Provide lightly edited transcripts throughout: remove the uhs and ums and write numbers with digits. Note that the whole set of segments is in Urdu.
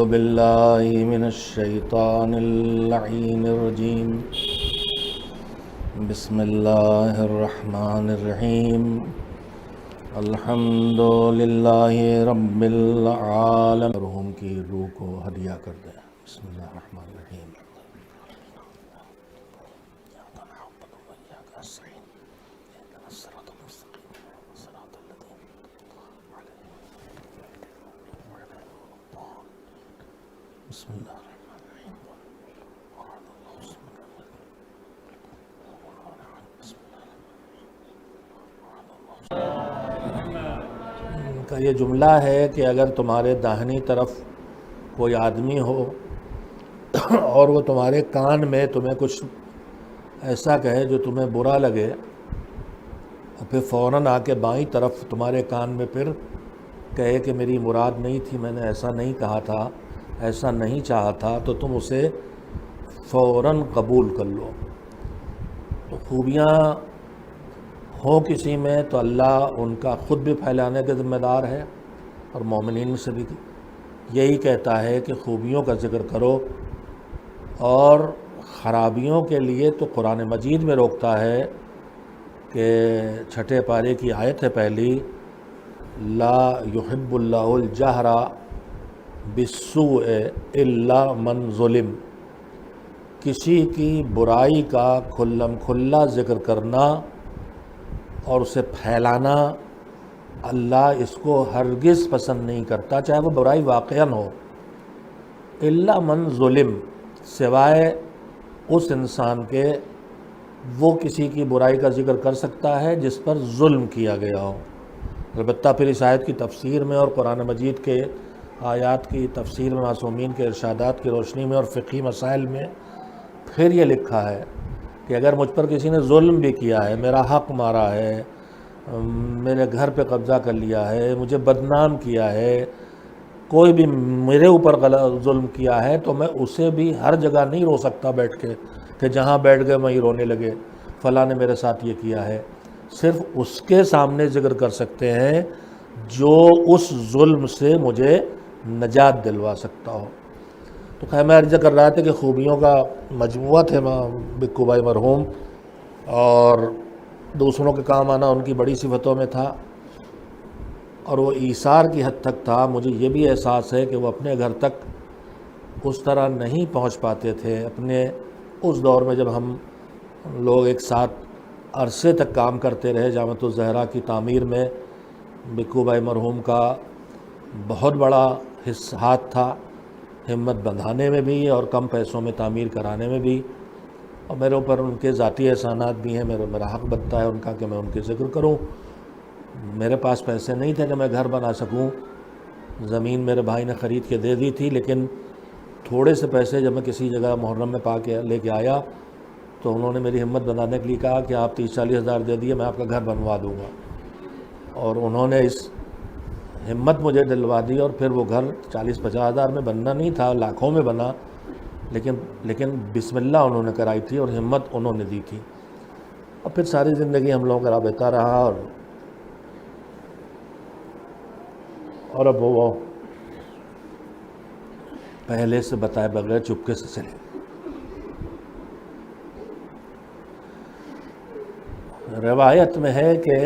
أعوذ بالله من الشيطان اللعين الرجيم بسم الله الرحمن الرحيم الحمد للہ رب العالمین. مرحوم کی روح کو ہدیہ کر دیں. بسم اللہ الرحمن الرحیم. بسم اللہ الرحمن الرحیم. ان کا یہ جملہ ہے کہ اگر تمہارے داہنی طرف کوئی آدمی ہو اور وہ تمہارے کان میں تمہیں کچھ ایسا کہے جو تمہیں برا لگے اور پھر فوراً آ کے بائیں طرف تمہارے کان میں پھر کہے کہ میری مراد نہیں تھی، میں نے ایسا نہیں کہا تھا، ایسا نہیں چاہا تھا، تو تم اسے فوراً قبول کر لو. تو خوبیاں ہوں کسی میں تو اللہ ان کا خود بھی پھیلانے کے ذمہ دار ہے اور مومنین سے بھی یہی کہتا ہے کہ خوبیوں کا ذکر کرو، اور خرابیوں کے لیے تو قرآن مجید میں روکتا ہے کہ چھٹے پارے کی آیت ہے پہلی، لا يحب اللہ الجہر بالسوء الا من ظلم. کسی کی برائی کا کھلم کھلا ذکر کرنا اور اسے پھیلانا اللہ اس کو ہرگز پسند نہیں کرتا، چاہے وہ برائی واقعاً ہو. الا من ظلم، سوائے اس انسان کے وہ کسی کی برائی کا ذکر کر سکتا ہے جس پر ظلم کیا گیا ہو. البتہ پھر اس آیت کی تفسیر میں اور قرآن مجید کے آیات کی تفسیر میں معصومین کے ارشادات کی روشنی میں اور فقہی مسائل میں پھر یہ لکھا ہے کہ اگر مجھ پر کسی نے ظلم بھی کیا ہے، میرا حق مارا ہے، میرے گھر پہ قبضہ کر لیا ہے، مجھے بدنام کیا ہے، کوئی بھی میرے اوپر غلط ظلم کیا ہے، تو میں اسے بھی ہر جگہ نہیں رو سکتا بیٹھ کے کہ جہاں بیٹھ گئے وہیں رونے لگے فلاں نے میرے ساتھ یہ کیا ہے. صرف اس کے سامنے ذکر کر سکتے ہیں جو اس ظلم سے مجھے نجات دلوا سکتا ہو. تو خیر میں عرض کر رہا تھا کہ خوبیوں کا مجموعہ تھے بکو بھائی مرحوم، اور دوسروں کے کام آنا ان کی بڑی صفتوں میں تھا، اور وہ ایثار کی حد تک تھا. مجھے یہ بھی احساس ہے کہ وہ اپنے گھر تک اس طرح نہیں پہنچ پاتے تھے. اپنے اس دور میں جب ہم لوگ ایک ساتھ عرصے تک کام کرتے رہے، جامعۃ الزہرا کی تعمیر میں بکو بھائی مرحوم کا بہت بڑا ہاتھ تھا، ہمت بندھانے میں بھی اور کم پیسوں میں تعمیر کرانے میں بھی. اور میرے اوپر ان کے ذاتی احسانات بھی ہیں، میرا حق بنتا ہے ان کا کہ میں ان کے ذکر کروں. میرے پاس پیسے نہیں تھے کہ میں گھر بنا سکوں، زمین میرے بھائی نے خرید کے دے دی تھی، لیکن تھوڑے سے پیسے جب میں کسی جگہ محرم میں پا کے لے کے آیا تو انہوں نے میری ہمت بندھانے کے لیے کہا کہ آپ 30-40 ہزار دے دیے، میں آپ کا گھر بنوا دوں گا. اور انہوں نے اس ہمت مجھے دلوا دی، اور پھر وہ گھر 40-50 ہزار میں بننا نہیں تھا، لاکھوں میں بنا، لیکن بسم اللہ انہوں نے کرائی تھی اور ہمت انہوں نے دی تھی. اور پھر ساری زندگی ہم لوگوں کا رابطہ رہا، اور اب وہ پہلے سے بتائے بغیر چپکے سے چلے. روایت میں ہے کہ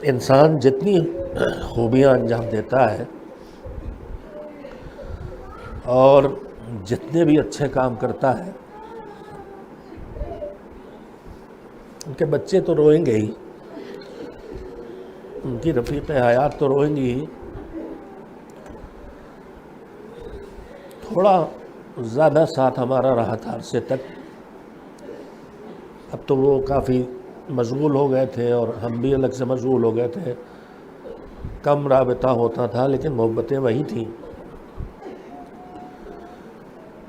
انسان جتنی خوبیاں انجام دیتا ہے اور جتنے بھی اچھے کام کرتا ہے، ان کے بچے تو روئیں گے ہی، ان کی رفیق حیات تو روئیں گی ہی. تھوڑا زیادہ ساتھ ہمارا رہا تھا عرصے تک، اب تو وہ کافی مشغول ہو گئے تھے اور ہم بھی الگ سے مشغول ہو گئے تھے، کم رابطہ ہوتا تھا لیکن محبتیں وہی تھیں.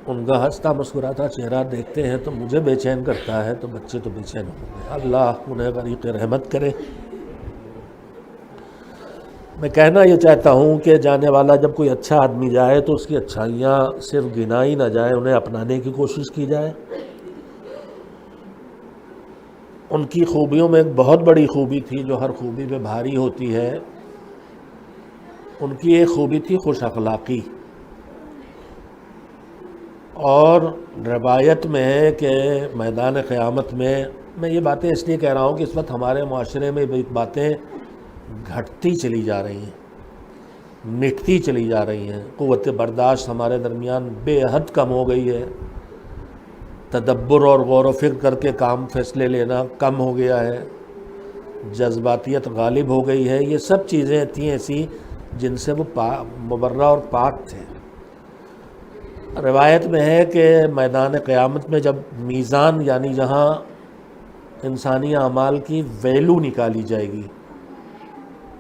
ان کا ہنستا مسکراتا چہرہ دیکھتے ہیں تو مجھے بے چین کرتا ہے، تو بچے تو بے چین ہو گئے. اللہ انہیں غریق رحمت کرے. میں کہنا یہ چاہتا ہوں کہ جانے والا جب کوئی اچھا آدمی جائے تو اس کی اچھائیاں صرف گنائی نہ جائے، انہیں اپنانے کی کوشش کی جائے. ان کی خوبیوں میں ایک بہت بڑی خوبی تھی جو ہر خوبی پہ بھاری ہوتی ہے، ان کی ایک خوبی تھی خوش اخلاقی. اور روایت میں ہے کہ میدان قیامت میں یہ باتیں اس لیے کہہ رہا ہوں کہ اس وقت ہمارے معاشرے میں بھی باتیں گھٹتی چلی جا رہی ہیں، مٹتی چلی جا رہی ہیں، قوت برداشت ہمارے درمیان بے حد کم ہو گئی ہے، تدبر اور غور و فکر کر کے کام فیصلے لینا کم ہو گیا ہے، جذباتیت غالب ہو گئی ہے۔ یہ سب چیزیں تھیں ایسی جن سے وہ مبرہ اور پاک تھے۔ روایت میں ہے کہ میدان قیامت میں جب میزان یعنی جہاں انسانی اعمال کی ویلو نکالی جائے گی،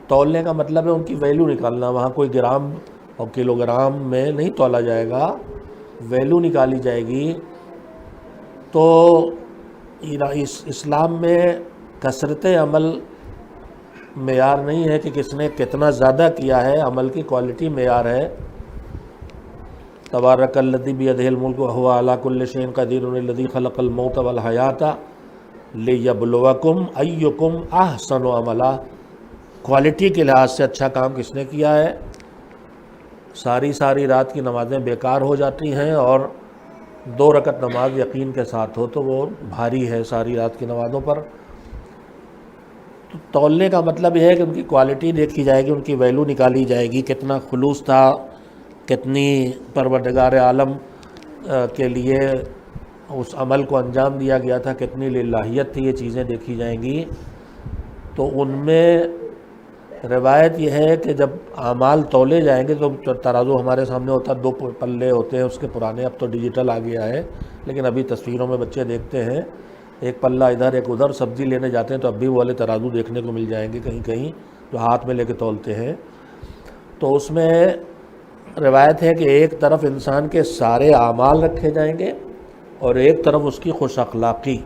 تولنے کا مطلب ہے ان کی ویلو نکالنا، وہاں کوئی گرام اور کلو گرام میں نہیں تولا جائے گا، ویلو نکالی جائے گی، تو اسلام میں کثرت عمل معیار نہیں ہے کہ کس نے کتنا زیادہ کیا ہے، عمل کی کوالٹی معیار ہے۔ تبارک الذی بیدہ الملک وہو علی کل شیء قدیر الذی خلق الموت والحیاۃ لیبلوکم ایکم احسن عملا۔ کوالٹی کے لحاظ سے اچھا کام کس نے کیا ہے۔ ساری رات کی نمازیں بیکار ہو جاتی ہیں، اور 2 رکعت نماز یقین کے ساتھ ہو تو وہ بھاری ہے ساری رات کی نمازوں پر۔ تو تولنے کا مطلب یہ ہے کہ ان کی کوالٹی دیکھی جائے گی، ان کی ویلو نکالی جائے گی، کتنا خلوص تھا، کتنی پروردگار عالم کے لیے اس عمل کو انجام دیا گیا تھا، کتنی للہیت تھی، یہ چیزیں دیکھی جائیں گی۔ تو ان میں روایت یہ ہے کہ جب اعمال تولے جائیں گے تو ترازو ہمارے سامنے ہوتا ہے، 2 پلے ہوتے ہیں اس کے پرانے، اب تو ڈیجیٹل آ گیا ہے، لیکن ابھی تصویروں میں بچے دیکھتے ہیں ایک پلہ ادھر ایک ادھر، سبزی لینے جاتے ہیں تو اب بھی وہ والے ترازو دیکھنے کو مل جائیں گے کہیں کہیں جو ہاتھ میں لے کے تولتے ہیں۔ تو اس میں روایت ہے کہ ایک طرف انسان کے سارے اعمال رکھے جائیں گے اور ایک طرف اس کی خوش اخلاقی۔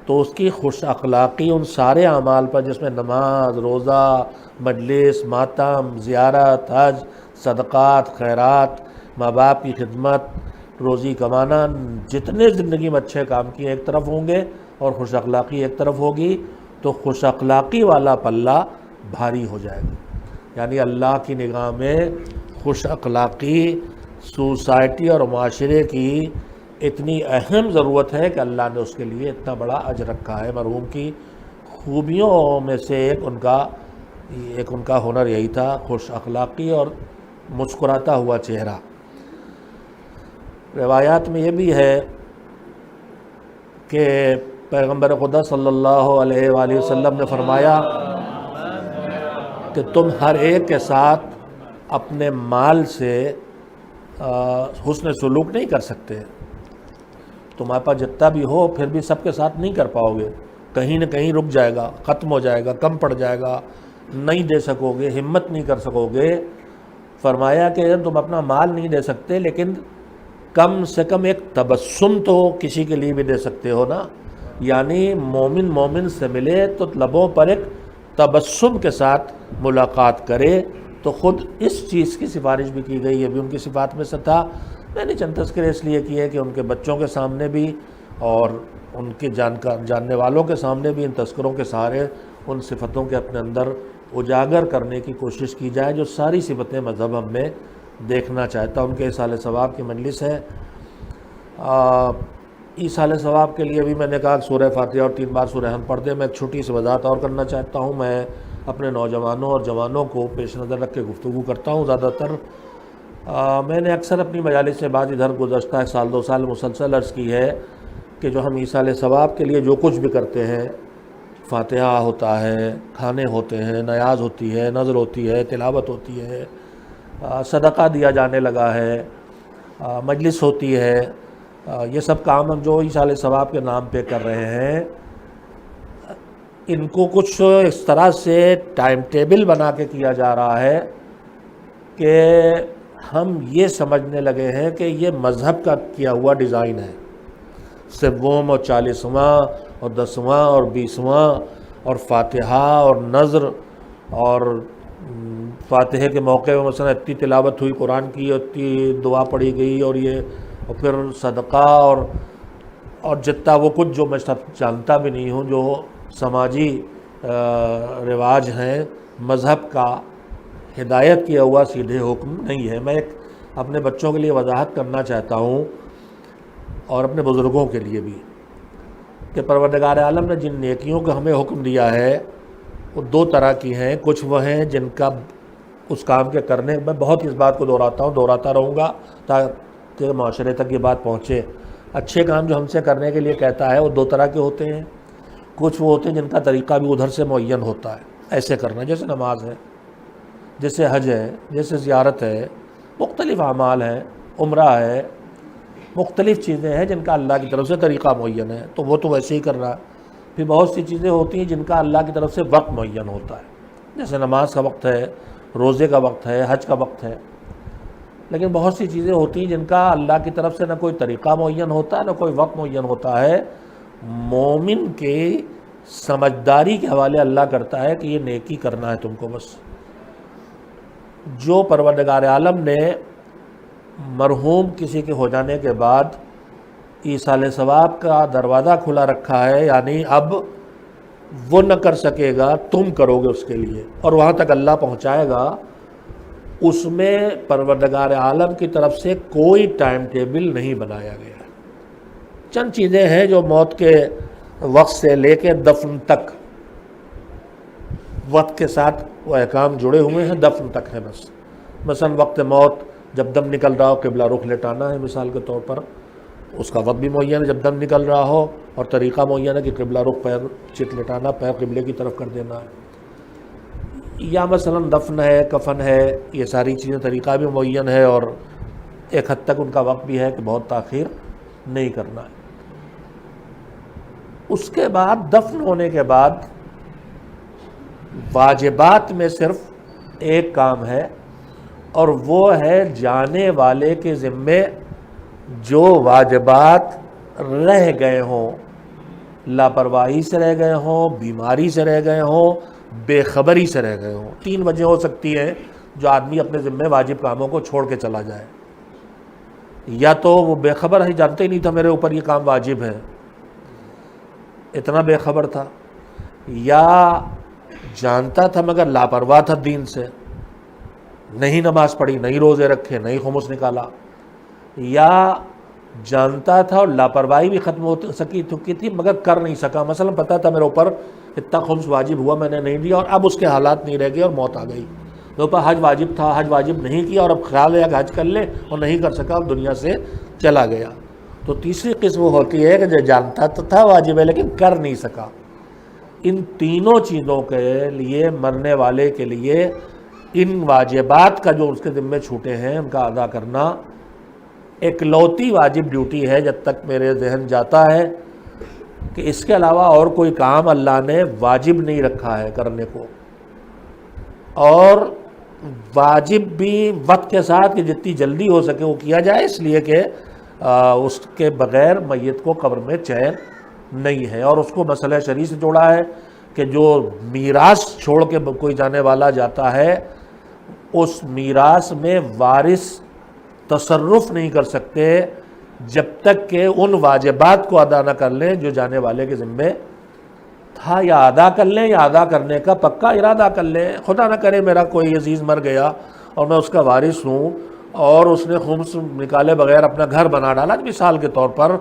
تو اس کی خوش اخلاقی ان سارے اعمال پر، جس میں نماز، روزہ، مجلس، ماتم، زیارت، حج، صدقات، خیرات، ماں باپ کی خدمت، روزی کمانا، جتنے زندگی میں اچھے کام کیے ایک طرف ہوں گے اور خوش اخلاقی ایک طرف ہوگی، تو خوش اخلاقی والا پلہ بھاری ہو جائے گا۔ یعنی اللہ کی نگاہ میں خوش اخلاقی سوسائٹی اور معاشرے کی اتنی اہم ضرورت ہے کہ اللہ نے اس کے لیے اتنا بڑا اجر رکھا ہے۔ مرحوم کی خوبیوں میں سے ایک ان کا ہنر یہی تھا، خوش اخلاقی اور مسکراتا ہوا چہرہ۔ روایات میں یہ بھی ہے کہ پیغمبر خدا صلی اللہ علیہ وآلہ وسلم نے فرمایا کہ تم ہر ایک کے ساتھ اپنے مال سے حسن سلوک نہیں کر سکتے، تمہارے پاس جتنا بھی ہو پھر بھی سب کے ساتھ نہیں کر پاؤ گے، کہیں نہ کہیں رک جائے گا، ختم ہو جائے گا، کم پڑ جائے گا، نہیں دے سکو گے، ہمت نہیں کر سکو گے۔ فرمایا کہ تم اپنا مال نہیں دے سکتے لیکن کم سے کم ایک تبسم تو کسی کے لیے بھی دے سکتے ہو نا۔ یعنی مومن سے ملے تو لبوں پر ایک تبسم کے ساتھ ملاقات کرے، تو خود اس چیز کی سفارش بھی کی گئی، یہ بھی ان کی صفات میں سے تھا۔ میں نے چند تذکرے اس لیے کیے کہ ان کے بچوں کے سامنے بھی اور ان کے جاننے والوں کے سامنے بھی ان تذکروں کے سہارے ان صفتوں کے اپنے اندر اجاگر کرنے کی کوشش کی جائے جو ساری صفتیں مذہب ہم میں دیکھنا چاہتا۔ ان کے ایصال ثواب کی مجلس ہے۔ ایصال ثواب کے لیے بھی میں نے کہا سورہ فاتحہ اور 3 بار سورہ حمد پڑھ دیں۔ میں ایک چھوٹی سی وضاحت اور کرنا چاہتا ہوں۔ میں اپنے نوجوانوں اور جوانوں کو پیش نظر رکھ کے گفتگو کرتا ہوں زیادہ تر۔ میں نے اکثر اپنی مجالس سے بعد ادھر گزشتہ 1 سال 2 سال مسلسل عرض کی ہے کہ جو ہم ایصال ثواب کے لیے جو کچھ بھی کرتے ہیں، فاتحہ ہوتا ہے، کھانے ہوتے ہیں، نیاز ہوتی ہے، نذر ہوتی ہے، تلاوت ہوتی ہے، صدقہ دیا جانے لگا ہے، مجلس ہوتی ہے، یہ سب کام ہم جو ایصال ثواب کے نام پہ کر رہے ہیں، ان کو کچھ اس طرح سے ٹائم ٹیبل بنا کے کیا جا رہا ہے کہ ہم یہ سمجھنے لگے ہیں کہ یہ مذہب کا کیا ہوا ڈیزائن ہے۔ 7واں اور 40واں اور 10واں اور 20واں اور فاتحہ اور نذر اور فاتحہ کے موقع میں مثلا اتنی تلاوت ہوئی قرآن کی، اتنی دعا پڑھی گئی، اور پھر صدقہ اور جتنا وہ کچھ جو میں سب جانتا بھی نہیں ہوں، جو سماجی رواج ہیں، مذہب کا ہدایت کیا ہوا سیدھے حکم نہیں ہے۔ میں ایک اپنے بچوں کے لیے وضاحت کرنا چاہتا ہوں اور اپنے بزرگوں کے لیے بھی، کہ پروردگار عالم نے جن نیکیوں کا ہمیں حکم دیا ہے وہ دو طرح کی ہیں. کچھ وہ ہیں جن کا اس کام کے کرنے، میں بہت اس بات کو دہراتا رہوں گا تاکہ معاشرے تک یہ بات پہنچے. اچھے کام جو ہم سے کرنے کے لیے کہتا ہے وہ دو طرح کے ہوتے ہیں. کچھ وہ ہوتے ہیں جن کا طریقہ بھی ادھر سے معین ہوتا ہے ایسے کرنا، جیسے نماز ہے، جیسے حج ہے، جیسے زیارت ہے، مختلف اعمال ہیں، عمرہ ہے، مختلف چیزیں ہیں جن کا اللہ کی طرف سے طریقہ معین ہے تو وہ تو ویسے ہی کر رہا ہے. پھر بہت سی چیزیں ہوتی ہیں جن کا اللہ کی طرف سے وقت معین ہوتا ہے، جیسے نماز کا وقت ہے، روزے کا وقت ہے، حج کا وقت ہے. لیکن بہت سی چیزیں ہوتی ہیں جن کا اللہ کی طرف سے نہ کوئی طریقہ معین ہوتا ہے نہ کوئی وقت معین ہوتا ہے. مومن کے سمجھداری کے حوالے اللہ کرتا ہے کہ یہ نیکی کرنا ہے تم کو. بس جو پروردگار عالم نے مرحوم کسی کے ہو جانے کے بعد ایصال ثواب کا دروازہ کھلا رکھا ہے، یعنی اب وہ نہ کر سکے گا، تم کرو گے اس کے لیے، اور وہاں تک اللہ پہنچائے گا. اس میں پروردگار عالم کی طرف سے کوئی ٹائم ٹیبل نہیں بنایا گیا. چند چیزیں ہیں جو موت کے وقت سے لے کے دفن تک، وقت کے ساتھ وہ احکام جڑے ہوئے ہیں، دفن تک ہے بس. مثلا وقت موت جب دم نکل رہا ہو قبلہ رخ لٹانا ہے مثال کے طور پر، اس کا وقت بھی معین ہے جب دم نکل رہا ہو، اور طریقہ معین ہے کہ قبلہ رخ پیر چت لٹانا، پیر قبلے کی طرف کر دینا ہے. یا مثلا دفن ہے، کفن ہے، یہ ساری چیزیں طریقہ بھی معین ہے اور ایک حد تک ان کا وقت بھی ہے کہ بہت تاخیر نہیں کرنا ہے. اس کے بعد دفن ہونے کے بعد واجبات میں صرف ایک کام ہے، اور وہ ہے جانے والے کے ذمے جو واجبات رہ گئے ہوں، لاپرواہی سے رہ گئے ہوں، بیماری سے رہ گئے ہوں، بے خبری سے رہ گئے ہوں. 3 وجہ ہو سکتی ہے جو آدمی اپنے ذمے واجب کاموں کو چھوڑ کے چلا جائے. یا تو وہ بے خبر ہے، جانتے ہی نہیں تھا میرے اوپر یہ کام واجب ہے، اتنا بے خبر تھا. یا جانتا تھا مگر لاپرواہ تھا دین سے، نہیں نماز پڑھی، نہیں روزے رکھے، نہیں خمس نکالا. یا جانتا تھا اور لاپرواہی بھی ختم ہو چکی تھی مگر کر نہیں سکا. مثلا پتہ تھا میرے اوپر اتنا خمس واجب ہوا، میں نے نہیں دیا، اور اب اس کے حالات نہیں رہ گئے اور موت آ گئی. میرے اوپر حج واجب تھا، حج واجب نہیں کیا، اور اب خیال ہے کہ حج کر لے، اور نہیں کر سکا، اب دنیا سے چلا گیا. تو تیسری قسم ہوتی ہے کہ جو جانتا تو تھا واجب ہے لیکن کر نہیں سکا. ان تینوں چیزوں کے لیے مرنے والے کے لیے ان واجبات کا جو اس کے ذمے چھوٹے ہیں ان کا ادا کرنا اکلوتی واجب ڈیوٹی ہے. جب تک میرے ذہن جاتا ہے کہ اس کے علاوہ اور کوئی کام اللہ نے واجب نہیں رکھا ہے کرنے کو، اور واجب بھی وقت کے ساتھ کہ جتنی جلدی ہو سکے وہ کیا جائے، اس لیے کہ اس کے بغیر میت کو قبر میں چین نہیں ہے. اور اس کو مسئلہ شرعی سے جوڑا ہے کہ جو میراث چھوڑ کے کوئی جانے والا جاتا ہے، اس میراث میں وارث تصرف نہیں کر سکتے جب تک کہ ان واجبات کو ادا نہ کر لیں جو جانے والے کے ذمے تھا، یا ادا کر لیں یا ادا کرنے کا پکا ارادہ کر لیں. خدا نہ کرے میرا کوئی عزیز مر گیا اور میں اس کا وارث ہوں اور اس نے خمس نکالے بغیر اپنا گھر بنا ڈالا مثال کے طور پر،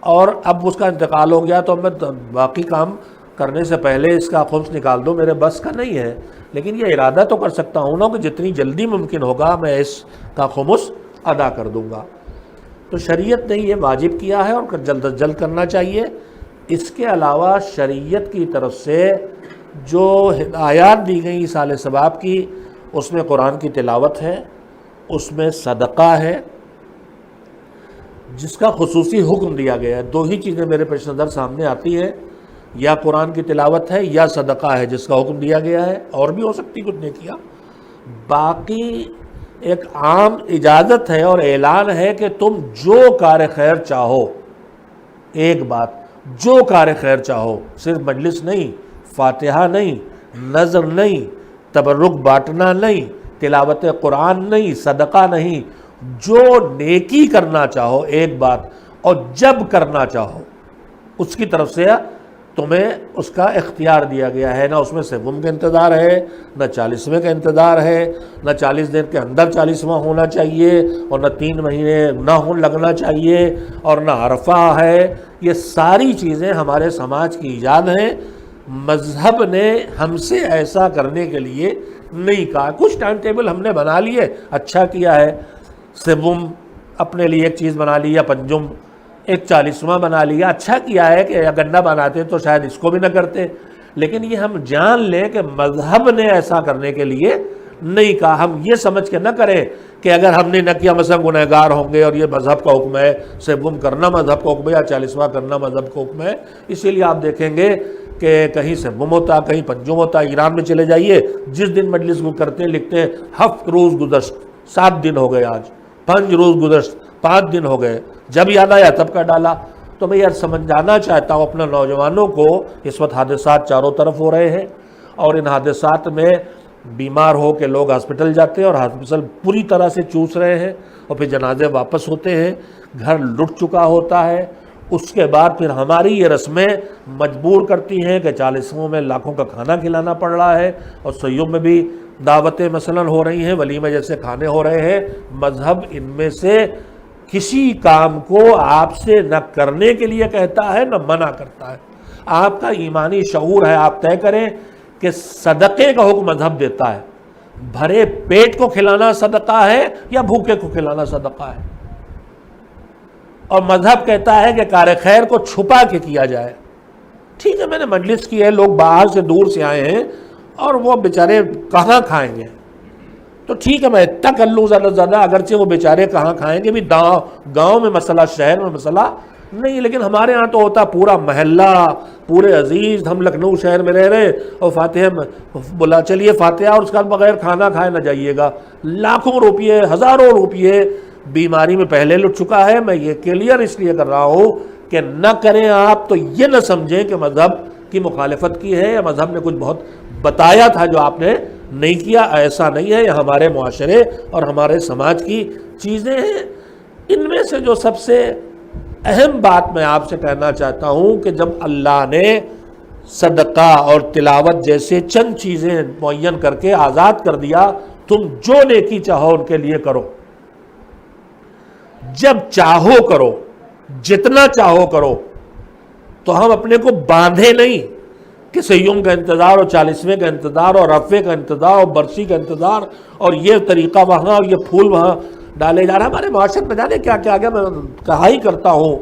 اور اب اس کا انتقال ہو گیا تو میں باقی کام کرنے سے پہلے اس کا خمس نکال دوں، میرے بس کا نہیں ہے. لیکن یہ ارادہ تو کر سکتا ہوں نا کہ جتنی جلدی ممکن ہوگا میں اس کا خمس ادا کر دوں گا. تو شریعت نے یہ واجب کیا ہے اور جلد از جلد کرنا چاہیے. اس کے علاوہ شریعت کی طرف سے جو ہدایات دی گئی ایصال ثواب کی، اس میں قرآن کی تلاوت ہے، اس میں صدقہ ہے جس کا خصوصی حکم دیا گیا ہے. 2 ہی چیزیں میرے پیش نظر سامنے آتی ہیں، یا قرآن کی تلاوت ہے یا صدقہ ہے جس کا حکم دیا گیا ہے. اور بھی ہو سکتی کچھ نیکیاں، باقی ایک عام اجازت ہے اور اعلان ہے کہ تم جو کار خیر چاہو، ایک بات، جو کار خیر چاہو، صرف مجلس نہیں، فاتحہ نہیں، نذر نہیں، تبرک بانٹنا نہیں، تلاوت قرآن نہیں، صدقہ نہیں، جو نیکی کرنا چاہو ایک بات، اور جب کرنا چاہو اس کی طرف سے تمہیں اس کا اختیار دیا گیا ہے، نہ اس میں سوم کا انتظار ہے، نہ 40ویں کا انتظار ہے، نہ 40 دن کے اندر 40واں ہونا چاہیے، اور نہ 3 مہینے نہ لگنا چاہیے، اور نہ عرفہ ہے۔ یہ ساری چیزیں ہمارے سماج کی ایجاد ہیں، مذہب نے ہم سے ایسا کرنے کے لیے نہیں کہا۔ کچھ ٹائم ٹیبل ہم نے بنا لیے، اچھا کیا ہے، سوم اپنے لیے ایک چیز بنا لی، یا پنجم ایک 40واں بنا لیا، اچھا کیا ہے کہ اگر نہ بناتے تو شاید اس کو بھی نہ کرتے، لیکن یہ ہم جان لیں کہ مذہب نے ایسا کرنے کے لیے نہیں کہا۔ ہم یہ سمجھ کے نہ کریں کہ اگر ہم نے نہ کیا مثلا گنہگار ہوں گے، اور یہ مذہب کا حکم ہے، سوم کرنا مذہب کا حکم ہے، یا 40واں کرنا مذہب کا حکم ہے۔ اسی لیے آپ دیکھیں گے کہ کہیں سوم ہوتا، کہیں پنجم ہوتا۔ ایران میں چلے جائیے، جس دن مجلس کو کرتے ہیں لکھتے ہیں 7 روز گزشت، 7 دن ہو گئے، آج 5 روز گزشت، 5 دن ہو گئے، جب یاد آیا تب کا ڈالا۔ تو میں یہ سمجھانا چاہتا ہوں اپنے نوجوانوں کو، اس وقت حادثات چاروں طرف ہو رہے ہیں، اور ان حادثات میں بیمار ہو کے لوگ ہاسپٹل جاتے ہیں، اور ہاسپٹل پوری طرح سے چوس رہے ہیں، اور پھر جنازے واپس ہوتے ہیں، گھر لٹ چکا ہوتا ہے۔ اس کے بعد پھر ہماری یہ رسمیں مجبور کرتی ہیں کہ 40ویں میں لاکھوں کا کھانا کھلانا پڑ رہا ہے، اور سیوں میں بھی دعوتیں مثلاً ہو رہی ہیں، ولیمے جیسے کھانے ہو رہے ہیں۔ مذہب ان میں سے کسی کام کو آپ سے نہ کرنے کے لیے کہتا ہے، نہ منع کرتا ہے۔ آپ کا ایمانی شعور ہے، آپ طے کریں کہ صدقے کا حکم مذہب دیتا ہے، بھرے پیٹ کو کھلانا صدقہ ہے یا بھوکے کو کھلانا صدقہ ہے، اور مذہب کہتا ہے کہ کار خیر کو چھپا کے کیا جائے۔ ٹھیک ہے، میں نے مجلس کی ہے، لوگ باہر سے دور سے آئے ہیں، اور وہ بیچارے کہاں کھائیں گے، تو ٹھیک ہے میں اتنا کر لوں زیادہ، اگرچہ وہ بیچارے کہاں کھائیں گے، بھی گاؤں میں مسئلہ، شہر میں مسئلہ نہیں، لیکن ہمارے ہاں تو ہوتا پورا محلہ، پورے عزیز، ہم لکھنؤ شہر میں رہ رہے، اور فاتحہ بلا چلیے فاتحہ، اور اس کے بعد بغیر کھانا کھائے نہ جائیے گا۔ لاکھوں روپیے، ہزاروں روپیے بیماری میں پہلے لٹ چکا ہے۔ میں یہ کلیئر اس لیے کر رہا ہوں کہ نہ کریں آپ، تو یہ نہ سمجھیں کہ مذہب کی مخالفت کی ہے، یا مذہب نے کچھ بہت بتایا تھا جو آپ نے نہیں کیا۔ ایسا نہیں ہے، یہ ہمارے معاشرے اور ہمارے سماج کی چیزیں ہیں۔ ان میں سے جو سب سے اہم بات میں آپ سے کہنا چاہتا ہوں کہ جب اللہ نے صدقہ اور تلاوت جیسے چند چیزیں معین کر کے آزاد کر دیا، تم جو نیکی چاہو ان کے لیے کرو، جب چاہو کرو، جتنا چاہو کرو، تو ہم اپنے کو باندھے نہیں کہ سیوم کا انتظار، اور 40ویں کا انتظار، اور عرفے کا انتظار، اور برسی کا انتظار، اور یہ طریقہ وہاں، اور یہ پھول وہاں ڈالے جا رہا ہے۔ ہمارے معاشرے میں جانے کیا کیا گیا، میں کہا ہی کرتا ہوں،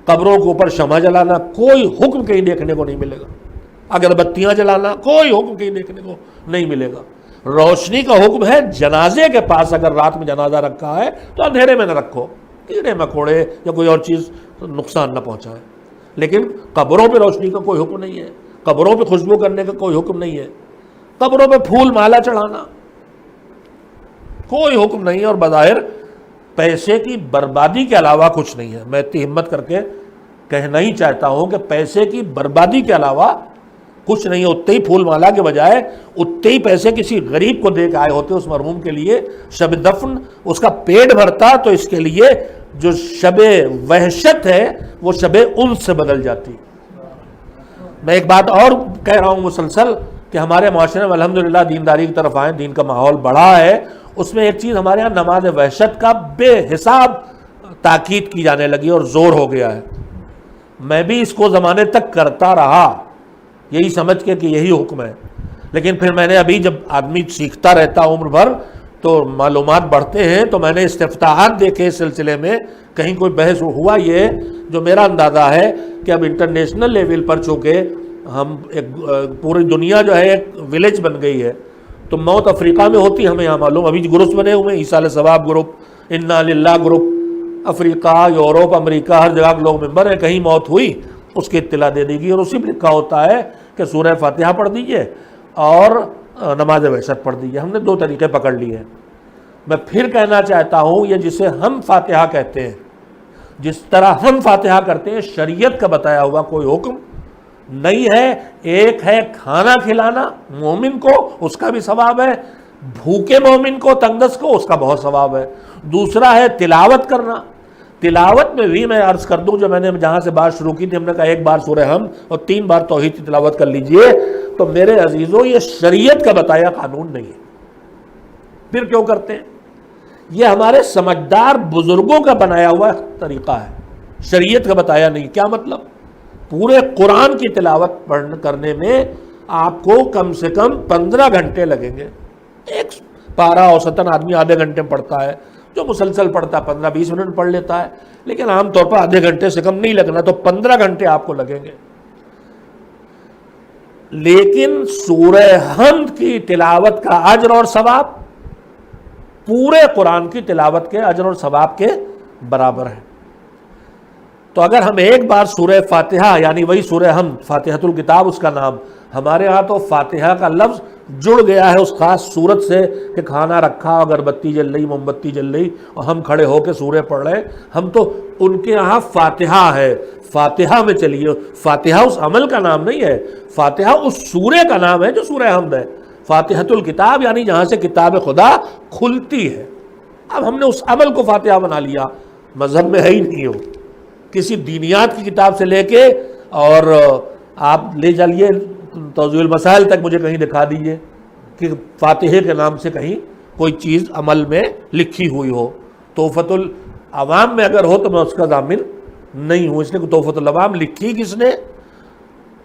قبروں کے اوپر شمع جلانا کوئی حکم کہیں دیکھنے کو نہیں ملے گا، اگربتیاں جلانا کوئی حکم کہیں دیکھنے کو نہیں ملے گا۔ روشنی کا حکم ہے، جنازے کے پاس اگر رات میں جنازہ رکھا ہے تو اندھیرے میں نہ رکھو، کیڑے مکوڑے یا کوئی اور چیز نقصان نہ پہنچائے، لیکن قبروں پہ روشنی کا کوئی حکم نہیں ہے، قبروں پہ خوشبو کرنے کا کوئی حکم نہیں ہے، قبروں پہ پھول مالا چڑھانا کوئی حکم نہیں ہے، اور بظاہر پیسے کی بربادی کے علاوہ کچھ نہیں ہے۔ میں اتنی ہمت کر کے کہنا ہی چاہتا ہوں کہ پیسے کی بربادی کے علاوہ کچھ نہیں ہے۔ اتنے ہی پھول مالا کے بجائے اتنے ہی پیسے کسی غریب کو دے کے آئے ہوتے اس مرحوم کے لیے، شب دفن اس کا پیٹ بھرتا، تو اس کے لیے جو شب وحشت ہے وہ شب انس سے بدل جاتی۔ میں ایک بات اور کہہ رہا ہوں مسلسل کہ ہمارے معاشرے میں الحمدللہ دینداری کی طرف آئیں، دین کا ماحول بڑھا ہے، اس میں ایک چیز ہمارے ہاں نماز وحشت کا بے حساب تاکید کی جانے لگی اور زور ہو گیا ہے۔ میں بھی اس کو زمانے تک کرتا رہا یہی سمجھ کے کہ یہی حکم ہے، لیکن پھر میں نے ابھی جب آدمی سیکھتا رہتا عمر بھر تو معلومات بڑھتے ہیں، تو میں نے استفتاحات دیکھے اس سلسلے میں، کہیں کوئی بحث ہوا، یہ جو میرا اندازہ ہے کہ اب انٹرنیشنل لیول پر چونکہ ہم ایک پوری دنیا جو ہے ایک ولیج بن گئی ہے، تو موت افریقہ میں ہوتی ہمیں یہاں معلوم، ابھی گروپس بنے ہوئے ہیں، ایصال ثواب گروپ، انا للہ گروپ، افریقہ، یورپ، امریکہ، ہر جگہ کے لوگ ممبر ہیں، کہیں موت ہوئی اس کی اطلاع دے دی گئی، اور اسی میں لکھا ہوتا ہے کہ سورہ فاتحہ پڑھ دیجئے اور نماز وحشت پڑھ دیجئے۔ ہم نے 2 طریقے پکڑ لیے ہیں۔ میں پھر کہنا چاہتا ہوں، یہ جسے ہم فاتحہ کہتے ہیں، جس طرح ہم فاتحہ کرتے ہیں، شریعت کا بتایا ہوا کوئی حکم نہیں ہے۔ ایک ہے کھانا کھلانا مومن کو، اس کا بھی ثواب ہے، بھوکے مومن کو، تنگدست کو، اس کا بہت ثواب ہے۔ دوسرا ہے تلاوت کرنا، تلاوت میں بھی میں عرض کر دوں، جو میں نے جہاں سے بات شروع کی تھی، ہم نے کہا ایک بار سورہ حمد اور 3 بار توحید کی تلاوت کر لیجئے، تو میرے عزیزوں یہ شریعت کا بتایا قانون نہیں ہے۔ پھر کیوں کرتے ہیں؟ یہ ہمارے سمجھدار بزرگوں کا بنایا ہوا طریقہ ہے، شریعت کا بتایا نہیں۔ کیا مطلب؟ پورے قرآن کی تلاوت کرنے میں آپ کو کم سے کم 15 گھنٹے لگیں گے۔ ایک پارہ اوسطاً آدمی آدھے گھنٹے میں پڑھتا ہے، جو مسلسل پڑھتا ہے 15-20 منٹ پڑھ لیتا ہے، لیکن عام طور پر آدھے گھنٹے سے کم نہیں لگنا، تو 15 گھنٹے آپ کو لگیں گے۔ لیکن سورہ حمد کی تلاوت کا اجر اور ثواب پورے قرآن کی تلاوت کے اجر اور ثواب کے برابر ہے۔ تو اگر ہم ایک بار سورہ فاتحہ، یعنی وہی سورہ حمد، فاتحۃ الکتاب اس کا نام، ہمارے ہاں تو فاتحہ کا لفظ جڑ گیا ہے اس خاص صورت سے کہ کھانا رکھا، اگربتی جل رہی، موم بتی جل رہی، اور ہم کھڑے ہو کے سورہ پڑھ رہے ہیں۔ ہم تو ان کے یہاں فاتحہ ہے، فاتحہ میں چلیے، فاتحہ اس عمل کا نام نہیں ہے، فاتحہ اس سورے کا نام ہے جو سورہ حمد ہے۔ فاتحۃ الکتاب یعنی جہاں سے کتاب خدا کھلتی ہے۔ اب ہم نے اس عمل کو فاتحہ بنا لیا، مذہب میں ہے ہی نہیں ہو، کسی دینیات کی کتاب سے لے کے اور آپ لے چلیے توضیح المسائل تک مجھے کہیں دکھا دیجئے کہ فاتحے کے نام سے کہیں کوئی چیز عمل میں لکھی ہوئی ہو۔ تحفۃ العوام میں اگر ہو تو میں اس کا ضامن نہیں ہوں، اس لیے کہ تحفۃ العوام لکھی کس نے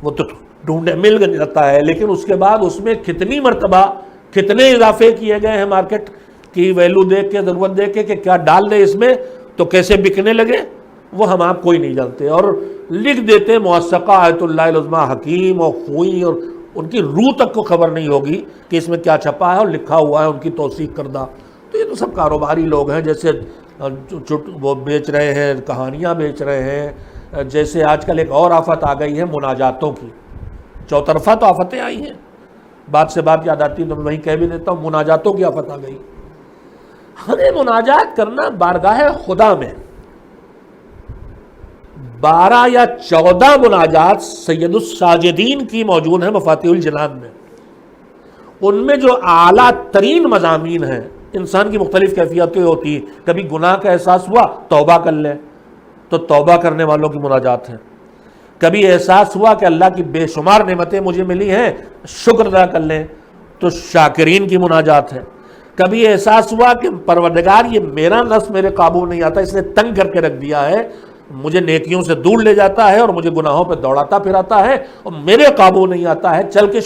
وہ تو ڈھونڈے مل جاتا ہے، لیکن اس کے بعد اس میں کتنی مرتبہ کتنے اضافے کیے گئے ہیں مارکیٹ کی ویلو دیکھ کے، ضرورت دیکھ کے کہ کیا ڈال دیں اس میں تو کیسے بکنے لگے، وہ ہم آپ کوئی نہیں جانتے، اور لکھ دیتے موثقہ آیت اللہ العظمیٰ حکیم اور خوئی، اور ان کی روح تک کو خبر نہیں ہوگی کہ اس میں کیا چھپا ہے اور لکھا ہوا ہے ان کی توثیق کردہ۔ تو یہ تو سب کاروباری لوگ ہیں، جیسے وہ بیچ رہے ہیں، کہانیاں بیچ رہے ہیں، جیسے آج کل ایک اور آفت آ گئی ہے مناجاتوں کی، چوطرفہ تو آفتیں آئی ہیں، بات سے بات یاد آتی ہے تو میں وہیں کہہ بھی دیتا ہوں، مناجاتوں کی آفت آ گئی۔ ہمیں مناجات کرنا بارگاہ خدا میں 12 یا 14 مناجات سید الساجدین کی موجود ہیں مفاتیح الجنان میں۔ ان میں جو اعلیٰ ترین مضامین ہیں، انسان کی مختلف کیفیتیں ہوتی ہیں، کبھی گناہ کا احساس ہوا توبہ کر لیں تو توبہ کرنے والوں کی مناجات ہیں، کبھی احساس ہوا کہ اللہ کی بے شمار نعمتیں مجھے ملی ہیں شکر ادا کر لیں تو شاکرین کی مناجات ہے، کبھی احساس ہوا کہ پروردگار یہ میرا نفس میرے قابو نہیں آتا، اس نے تنگ کر کے رکھ دیا ہے، مجھے نیکیوں سے دور لے جاتا ہے اور مجھے گناہوں پہ دوڑاتا پھراتا ہے اور میرے قابو نہیں آتا ہے، چل کے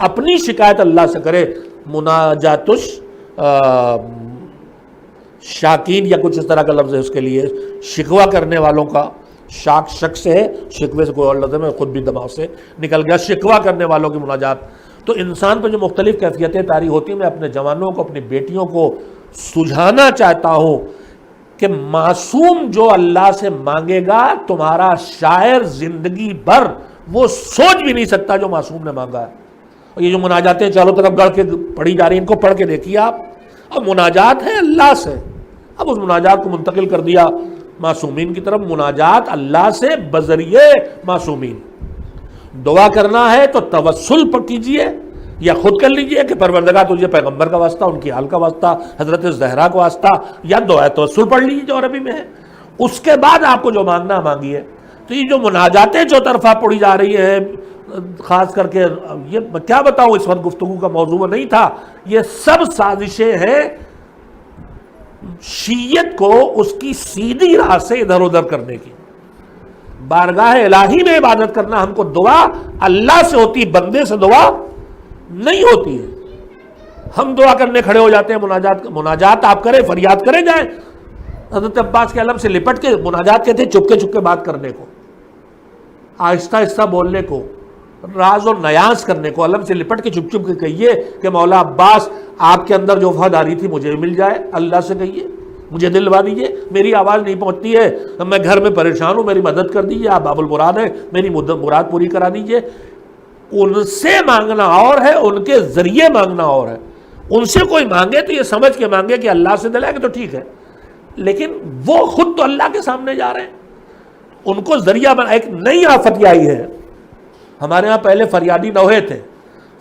اپنی شکایت اللہ سے کرے۔ مناجات شاکین یا کچھ اس طرح کا لفظ ہے اس کے لیے، شکوہ کرنے والوں کا، شک سے ہے، شکوے سے کوئی اور لفظ ہے، میں خود بھی دماغ سے نکل گیا، شکوہ کرنے والوں کی مناجات۔ تو انسان پہ جو مختلف کیفیتیں طاری ہوتی ہیں، میں اپنے جوانوں کو، اپنی بیٹیوں کو سجھانا چاہتا ہوں کہ معصوم جو اللہ سے مانگے گا، تمہارا شاعر زندگی بھر وہ سوچ بھی نہیں سکتا جو معصوم نے مانگا ہے۔ اور یہ جو مناجاتیں چاروں طرف گڑھ کے پڑھی جا رہی ہیں، ان کو پڑھ کے دیکھیے آپ، اب مناجات ہے اللہ سے، اب اس مناجات کو منتقل کر دیا معصومین کی طرف۔ مناجات اللہ سے بذریعے معصومین، دعا کرنا ہے تو توسل پر کیجئے یا خود کر لیجئے کہ پروردگار تجھے پیغمبر کا واسطہ، ان کی حال کا واسطہ، حضرت زہرا کا واسطہ، یا دعا توسل پڑھ لیجئے جو عربی میں ہے، اس کے بعد آپ کو جو مانگنا مانگیے۔ تو یہ جو مناجاتیں چوطرفہ پڑھی جا رہی ہیں، خاص کر کے یہ میں کیا بتاؤں، اس وقت گفتگو کا موضوع نہیں تھا، یہ سب سازشیں ہیں شیعت کو اس کی سیدھی راہ سے ادھر ادھر کرنے کی۔ بارگاہ الہی میں عبادت کرنا ہم کو دعا اللہ سے ہوتی، بندے سے دعا نہیں ہوتی ہے۔ ہم دعا کرنے کھڑے ہو جاتے ہیں، مناجات آپ کریں، فریاد کریں جائیں۔ حضرت عباس کے علم سے لپٹ کے مناجات کہتے ہیں چپ کے بات کرنے کو، آہستہ آہستہ بولنے کو، راز و نیاز کرنے کو۔ علم سے لپٹ کے چپ کے کہیے کہ مولا عباس آپ کے اندر جو وفاداری تھی مجھے مل جائے، اللہ سے کہیے مجھے دلوا دیجئے، میری آواز نہیں پہنچتی ہے، میں گھر میں پریشان ہوں، میری مدد کر دیجئے، آپ باب المراد ہیں، میری مراد پوری کرا دیجئے۔ ان سے مانگنا اور ہے، ان کے ذریعے مانگنا اور ہے۔ ان سے کوئی مانگے تو یہ سمجھ کے مانگے کہ اللہ سے دلائے گا تو ٹھیک ہے، لیکن وہ خود تو اللہ کے سامنے جا رہے ہیں، ان کو ذریعہ بنا۔ ایک نئی آفت آئی ہے ہمارے ہاں، پہلے فریادی نوحے تھے،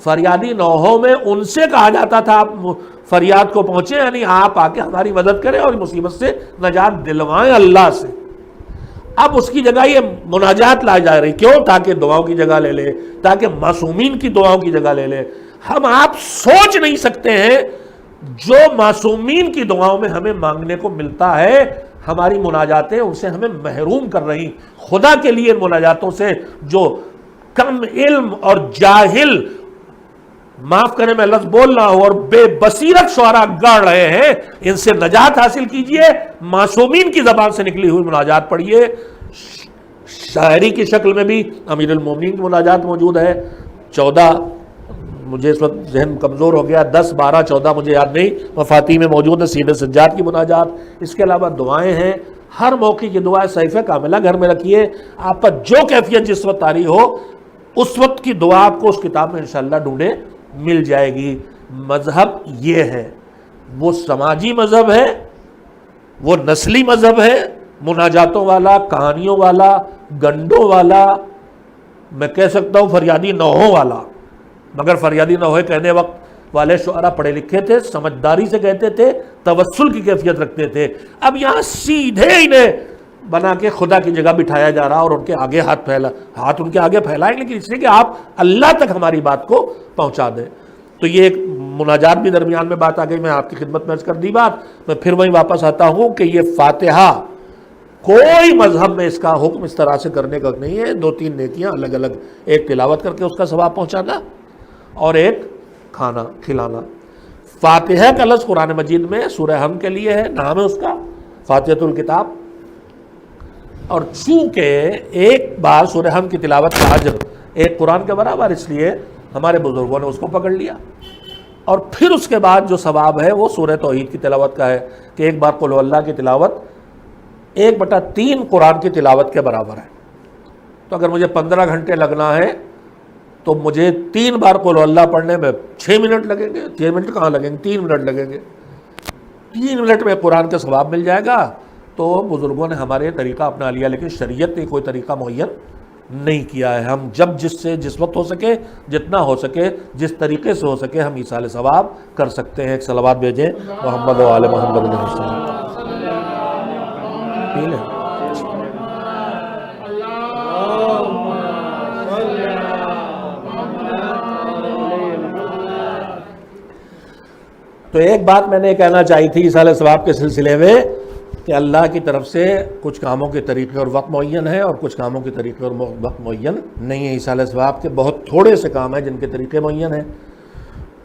فریادی نوحوں میں ان سے کہا جاتا تھا آپ فریاد کو پہنچے، یعنی آپ آ کے ہماری مدد کریں اور مصیبت سے نجات دلوائیں اللہ سے۔ اب اس کی جگہ یہ مناجات لائی جا رہی، کیوں؟ تاکہ دعاؤں کی جگہ لے لے، تاکہ معصومین کی دعاؤں کی جگہ لے لے۔ ہم آپ سوچ نہیں سکتے ہیں جو معصومین کی دعاؤں میں ہمیں مانگنے کو ملتا ہے، ہماری مناجاتیں ان سے ہمیں محروم کر رہی۔ خدا کے لیے ان مناجاتوں سے جو کم علم اور جاہل، معاف کریں میں لفظ بول رہا ہوں، اور بے بصیرت شعراء گاڑ رہے ہیں، ان سے نجات حاصل کیجئے۔ معصومین کی زبان سے نکلی ہوئی مناجات پڑھیے۔ شاعری کی شکل میں بھی امیر المومنین کی مناجات موجود ہے، 14، مجھے اس وقت ذہن کمزور ہو گیا، 10 12 14 مجھے یاد نہیں، مفاتیح میں موجود ہے، سید سجاد کی مناجات۔ اس کے علاوہ دعائیں ہیں، ہر موقع کی دعائیں، صحیفہ کاملہ گھر میں رکھیے، آپ پر جو کیفیت جس وقت طاری ہو اس وقت کی دعا آپ کو اس کتاب میں انشاءاللہ ڈھونڈے مل جائے گی۔ مذہب یہ ہے، وہ سماجی مذہب ہے، وہ نسلی مذہب ہے، مناجاتوں والا، کہانیوں والا، گنڈوں والا، میں کہہ سکتا ہوں فریادی نوحوں والا، مگر فریادی نوحے کہنے وقت والے شعراء پڑھے لکھے تھے، سمجھداری سے کہتے تھے، توسل کی کیفیت رکھتے تھے۔ اب یہاں سیدھے انہیں بنا کے خدا کی جگہ بٹھایا جا رہا اور ان کے آگے ہاتھ ان کے آگے پھیلائیں، لیکن اس لیے کہ آپ اللہ تک ہماری بات کو پہنچا دیں۔ تو یہ ایک مناجات بھی درمیان میں بات آ گئی، میں آپ کی خدمت میں عرض کر دی بات، میں پھر وہیں واپس آتا ہوں کہ یہ فاتحہ کوئی مذہب میں اس کا حکم اس طرح سے کرنے کا نہیں ہے۔ 2-3 نیکیاں الگ الگ، ایک تلاوت کر کے اس کا ثواب پہنچانا اور ایک کھانا کھلانا۔ فاتحہ کا لفظ قرآن مجید میں سورہ حمد کے لیے ہے، نام ہے اس کا فاتحۃ الکتاب، اور چونکہ ایک بار سورہ حمد کی تلاوت کا اجر ایک قرآن کے برابر، اس لیے ہمارے بزرگوں نے اس کو پکڑ لیا، اور پھر اس کے بعد جو ثواب ہے وہ سورہ توحید کی تلاوت کا ہے کہ ایک بار قل اللہ کی تلاوت 1/3 قرآن کی تلاوت کے برابر ہے۔ تو اگر مجھے 15 گھنٹے لگنا ہے تو مجھے 3 بار قل اللہ پڑھنے میں 6 منٹ لگیں گے، 6 منٹ کہاں لگیں گے، 3 منٹ لگیں گے، 3 منٹ میں قرآن کا ثواب مل جائے گا۔ تو بزرگوں نے ہمارے طریقہ اپنا لیا، لیکن شریعت نے کوئی طریقہ معین نہیں کیا ہے۔ ہم جس وقت ہو سکے، جتنا ہو سکے، جس طریقے سے ہو سکے ہم ایصال ثواب کر سکتے ہیں۔ ایک صلوات بھیجیں محمد و آل محمد علیہ السلام۔ پی لیں۔ تو ایک بات میں نے کہنا چاہی تھی ایصال ثواب کے سلسلے میں کہ اللہ کی طرف سے کچھ کاموں کے طریقے اور وقت معین ہے، اور کچھ کاموں کے طریقے اور وقت معین نہیں ہے۔ ایصال ثواب کے بہت تھوڑے سے کام ہیں جن کے طریقے معین ہیں۔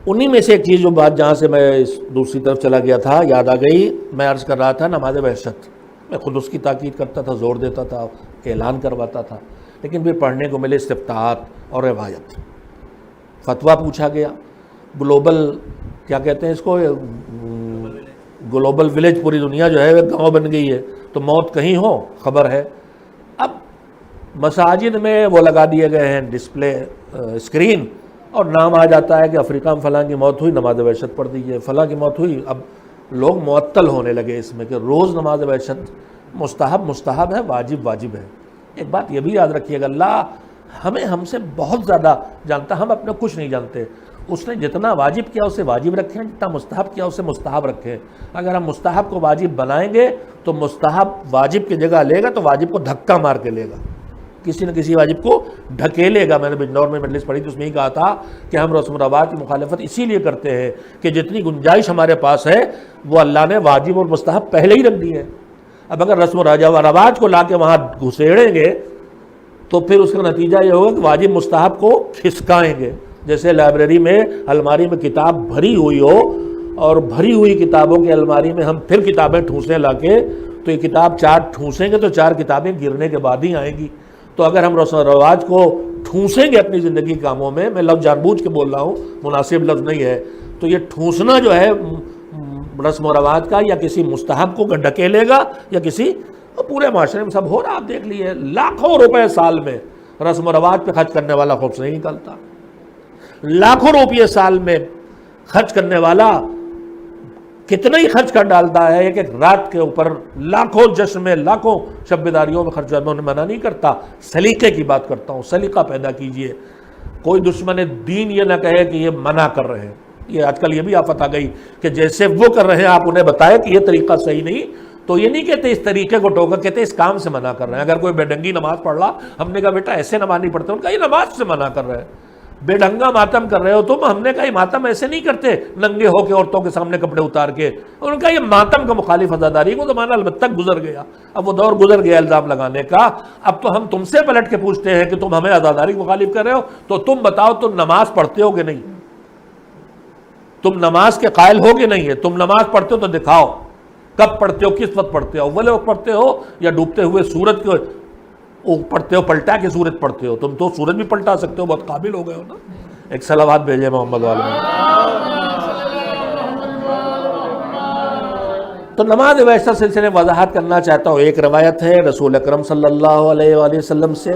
انہی میں سے ایک چیز جو بات جہاں سے میں دوسری طرف چلا گیا تھا یاد آ گئی، میں عرض کر رہا تھا نماز وحشت، میں خود اس کی تاکید کرتا تھا، زور دیتا تھا، اعلان کرواتا تھا، لیکن پھر پڑھنے کو ملے استفتاحات اور روایت، فتویٰ پوچھا گیا، گلوبل کیا کہتے ہیں اس کو، گلوبل ولیج، پوری دنیا جو ہے وہ گاؤں بن گئی ہے، تو موت کہیں ہو خبر ہے۔ اب مساجد میں وہ لگا دیے گئے ہیں ڈسپلے اسکرین، اور نام آ جاتا ہے کہ افریقہ میں فلاں کی موت ہوئی، نماز وحشت پڑھ دیجیے، فلاں کی موت ہوئی۔ اب لوگ معطل ہونے لگے اس میں کہ روز نماز وحشت مستحب ہے، واجب ہے۔ ایک بات یہ بھی یاد رکھیے گا، اللہ ہم سے بہت زیادہ جانتا، ہم اپنا کچھ نہیں جانتے۔ اس نے جتنا واجب کیا اسے واجب رکھیں، جتنا مستحب کیا اسے مستحب رکھیں۔ اگر ہم مستحب کو واجب بنائیں گے تو مستحب واجب کی جگہ لے گا، تو واجب کو دھکا مار کے لے گا، کسی نہ کسی واجب کو ڈھکیلے گا۔ میں نے بجنور میں مجلس پڑھی تھی، اس میں ہی کہا تھا کہ ہم رسم و رواج کی مخالفت اسی لیے کرتے ہیں کہ جتنی گنجائش ہمارے پاس ہے وہ اللہ نے واجب اور مستحب پہلے ہی رکھ دی ہے۔ اب اگر رسم و رواج کو لا کے وہاں گھسیڑیں گے تو پھر اس کا نتیجہ یہ ہوگا کہ واجب مستحب کو کھسکائیں گے۔ جیسے لائبریری میں الماری میں کتاب بھری ہوئی ہو، اور بھری ہوئی کتابوں کی الماری میں ہم پھر کتابیں ٹھونسنے لا کے، تو یہ کتاب 4 ٹھونسیں گے تو 4 کتابیں گرنے کے بعد ہی آئیں گی۔ تو اگر ہم رسم و رواج کو ٹھونسیں گے اپنی زندگی کے کاموں میں، میں لفظ جان بوجھ کے بول رہا ہوں، مناسب لفظ نہیں ہے، تو یہ ٹھونسنا جو ہے رسم و رواج کا، یا کسی مستحب کو ڈھکیلے گا یا کسی، پورے معاشرے میں سب ہو رہا، آپ دیکھ لیے لاکھوں روپے سال میں رسم و رواج پہ خرچ کرنے والا خوف سے نہیں نکلتا، لاکھوں روپے سال میں خرچ کرنے والا کتنا ہی خرچ کر ڈالتا ہے ایک ایک رات کے اوپر، لاکھوں جشن میں، لاکھوں شب بیداریوں میں خرچ کرنا، منع نہیں کرتا، سلیقے کی بات کرتا ہوں، سلیقہ پیدا کیجئے۔ کوئی دشمن دین یہ نہ کہے کہ یہ منع کر رہے ہیں۔ یہ آج کل یہ بھی آفت آ گئی کہ جیسے وہ کر رہے ہیں آپ انہیں بتائیں کہ یہ طریقہ صحیح نہیں، تو یہ نہیں کہتے اس طریقے کو ٹوکا، کہتے اس کام سے منع کر رہے ہیں. اگر کوئی بے ڈھنگی نماز پڑھ رہا، ہم نے کہا بیٹا ایسے نماز نہیں پڑھتے، ان کا یہ نماز سے منع کر رہے ہیں. بے ڈھنگا ماتم کر رہے ہو تم، ہم نے کہا یہ ماتم ایسے نہیں کرتے ننگے ہو کے عورتوں کے سامنے کپڑے اتار کے. ان کا یہ ماتم کا مخالف عزاداری، وہ زمانہ البتہ گزر گیا، اب وہ دور گزر گیا الزام لگانے کا. اب تو ہم تم سے پلٹ کے پوچھتے ہیں کہ تم ہمیں عزاداری مخالف کر رہے ہو، تو تم بتاؤ تم نماز پڑھتے ہو کہ نہیں؟ تم نماز کے قائل ہو کہ نہیں ہے؟ تم نماز پڑھتے ہو تو دکھاؤ، کب پڑھتے ہو، کس وقت پڑھتے ہو، اول وقت پڑھتے ہو یا ڈوبتے ہوئے سورج کے پڑھتے ہو، پلٹا کے سورج پڑھتے ہو؟ تم تو سورج بھی پلٹا سکتے ہو، بہت قابل ہو گئے ہو نا. ایک صلوات بھیجے محمد والے میں. تو نماز ویسا سلسلے میں وضاحت کرنا چاہتا ہوں. ایک روایت ہے رسول اکرم صلی اللہ علیہ وآلہ وسلم سے،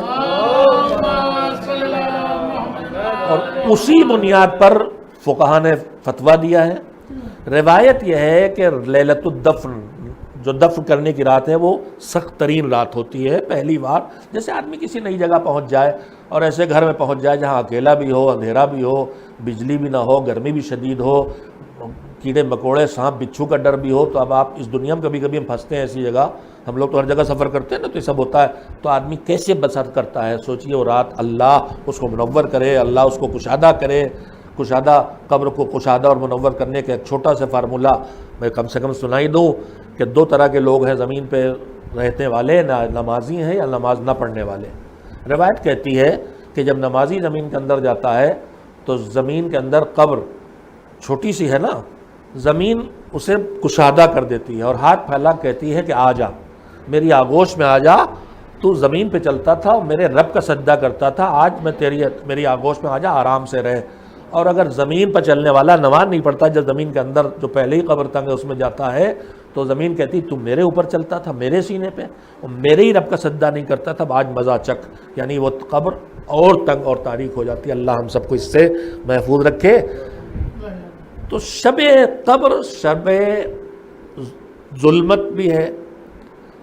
اور اسی بنیاد پر فقہاء نے فتویٰ دیا ہے. روایت یہ ہے کہ لیلۃ الدفن، جو دفن کرنے کی رات ہے، وہ سخت ترین رات ہوتی ہے. پہلی بار جیسے آدمی کسی نئی جگہ پہنچ جائے اور ایسے گھر میں پہنچ جائے جہاں اکیلا بھی ہو، اندھیرا بھی ہو، بجلی بھی نہ ہو، گرمی بھی شدید ہو، کیڑے مکوڑے سانپ بچھو کا ڈر بھی ہو. تو اب آپ اس دنیا میں کبھی ہم پھنستے ہیں ایسی جگہ، ہم لوگ تو ہر جگہ سفر کرتے ہیں نا، تو یہ سب ہوتا ہے. تو آدمی کیسے بسر کرتا ہے؟ سوچئے وہ رات اللہ اس کو منور کرے، اللہ اس کو کشادہ کرے. کشادہ قبر کو کشادہ اور منور کرنے کا ایک چھوٹا سا فارمولہ میں کم سے کم سنائی دوں کہ 2 طرح کے لوگ ہیں زمین پہ رہنے والے، نمازی ہیں یا نماز نہ پڑھنے والے. روایت کہتی ہے کہ جب نمازی زمین کے اندر جاتا ہے تو زمین کے اندر قبر چھوٹی سی ہے نا، زمین اسے کشادہ کر دیتی ہے اور ہاتھ پھیلا کہتی ہے کہ آ جا، میری آغوش میں آ جا. تو زمین پہ چلتا تھا، میرے رب کا سجدہ کرتا تھا، آج میں میری آغوش میں آ جا، آرام سے رہے. اور اگر زمین پر چلنے والا نماز نہیں پڑھتا، جب زمین کے اندر جو پہلے ہی قبر تنگ ہے اس میں جاتا ہے، تو زمین کہتی تم میرے اوپر چلتا تھا، میرے سینے پہ، اور میرے ہی رب کا سجدہ نہیں کرتا تھا، آج مزہ چک. یعنی وہ قبر اور تنگ اور تاریک ہو جاتی ہے. اللہ ہم سب کو اس سے محفوظ رکھے. تو شب قبر شب ظلمت بھی ہے.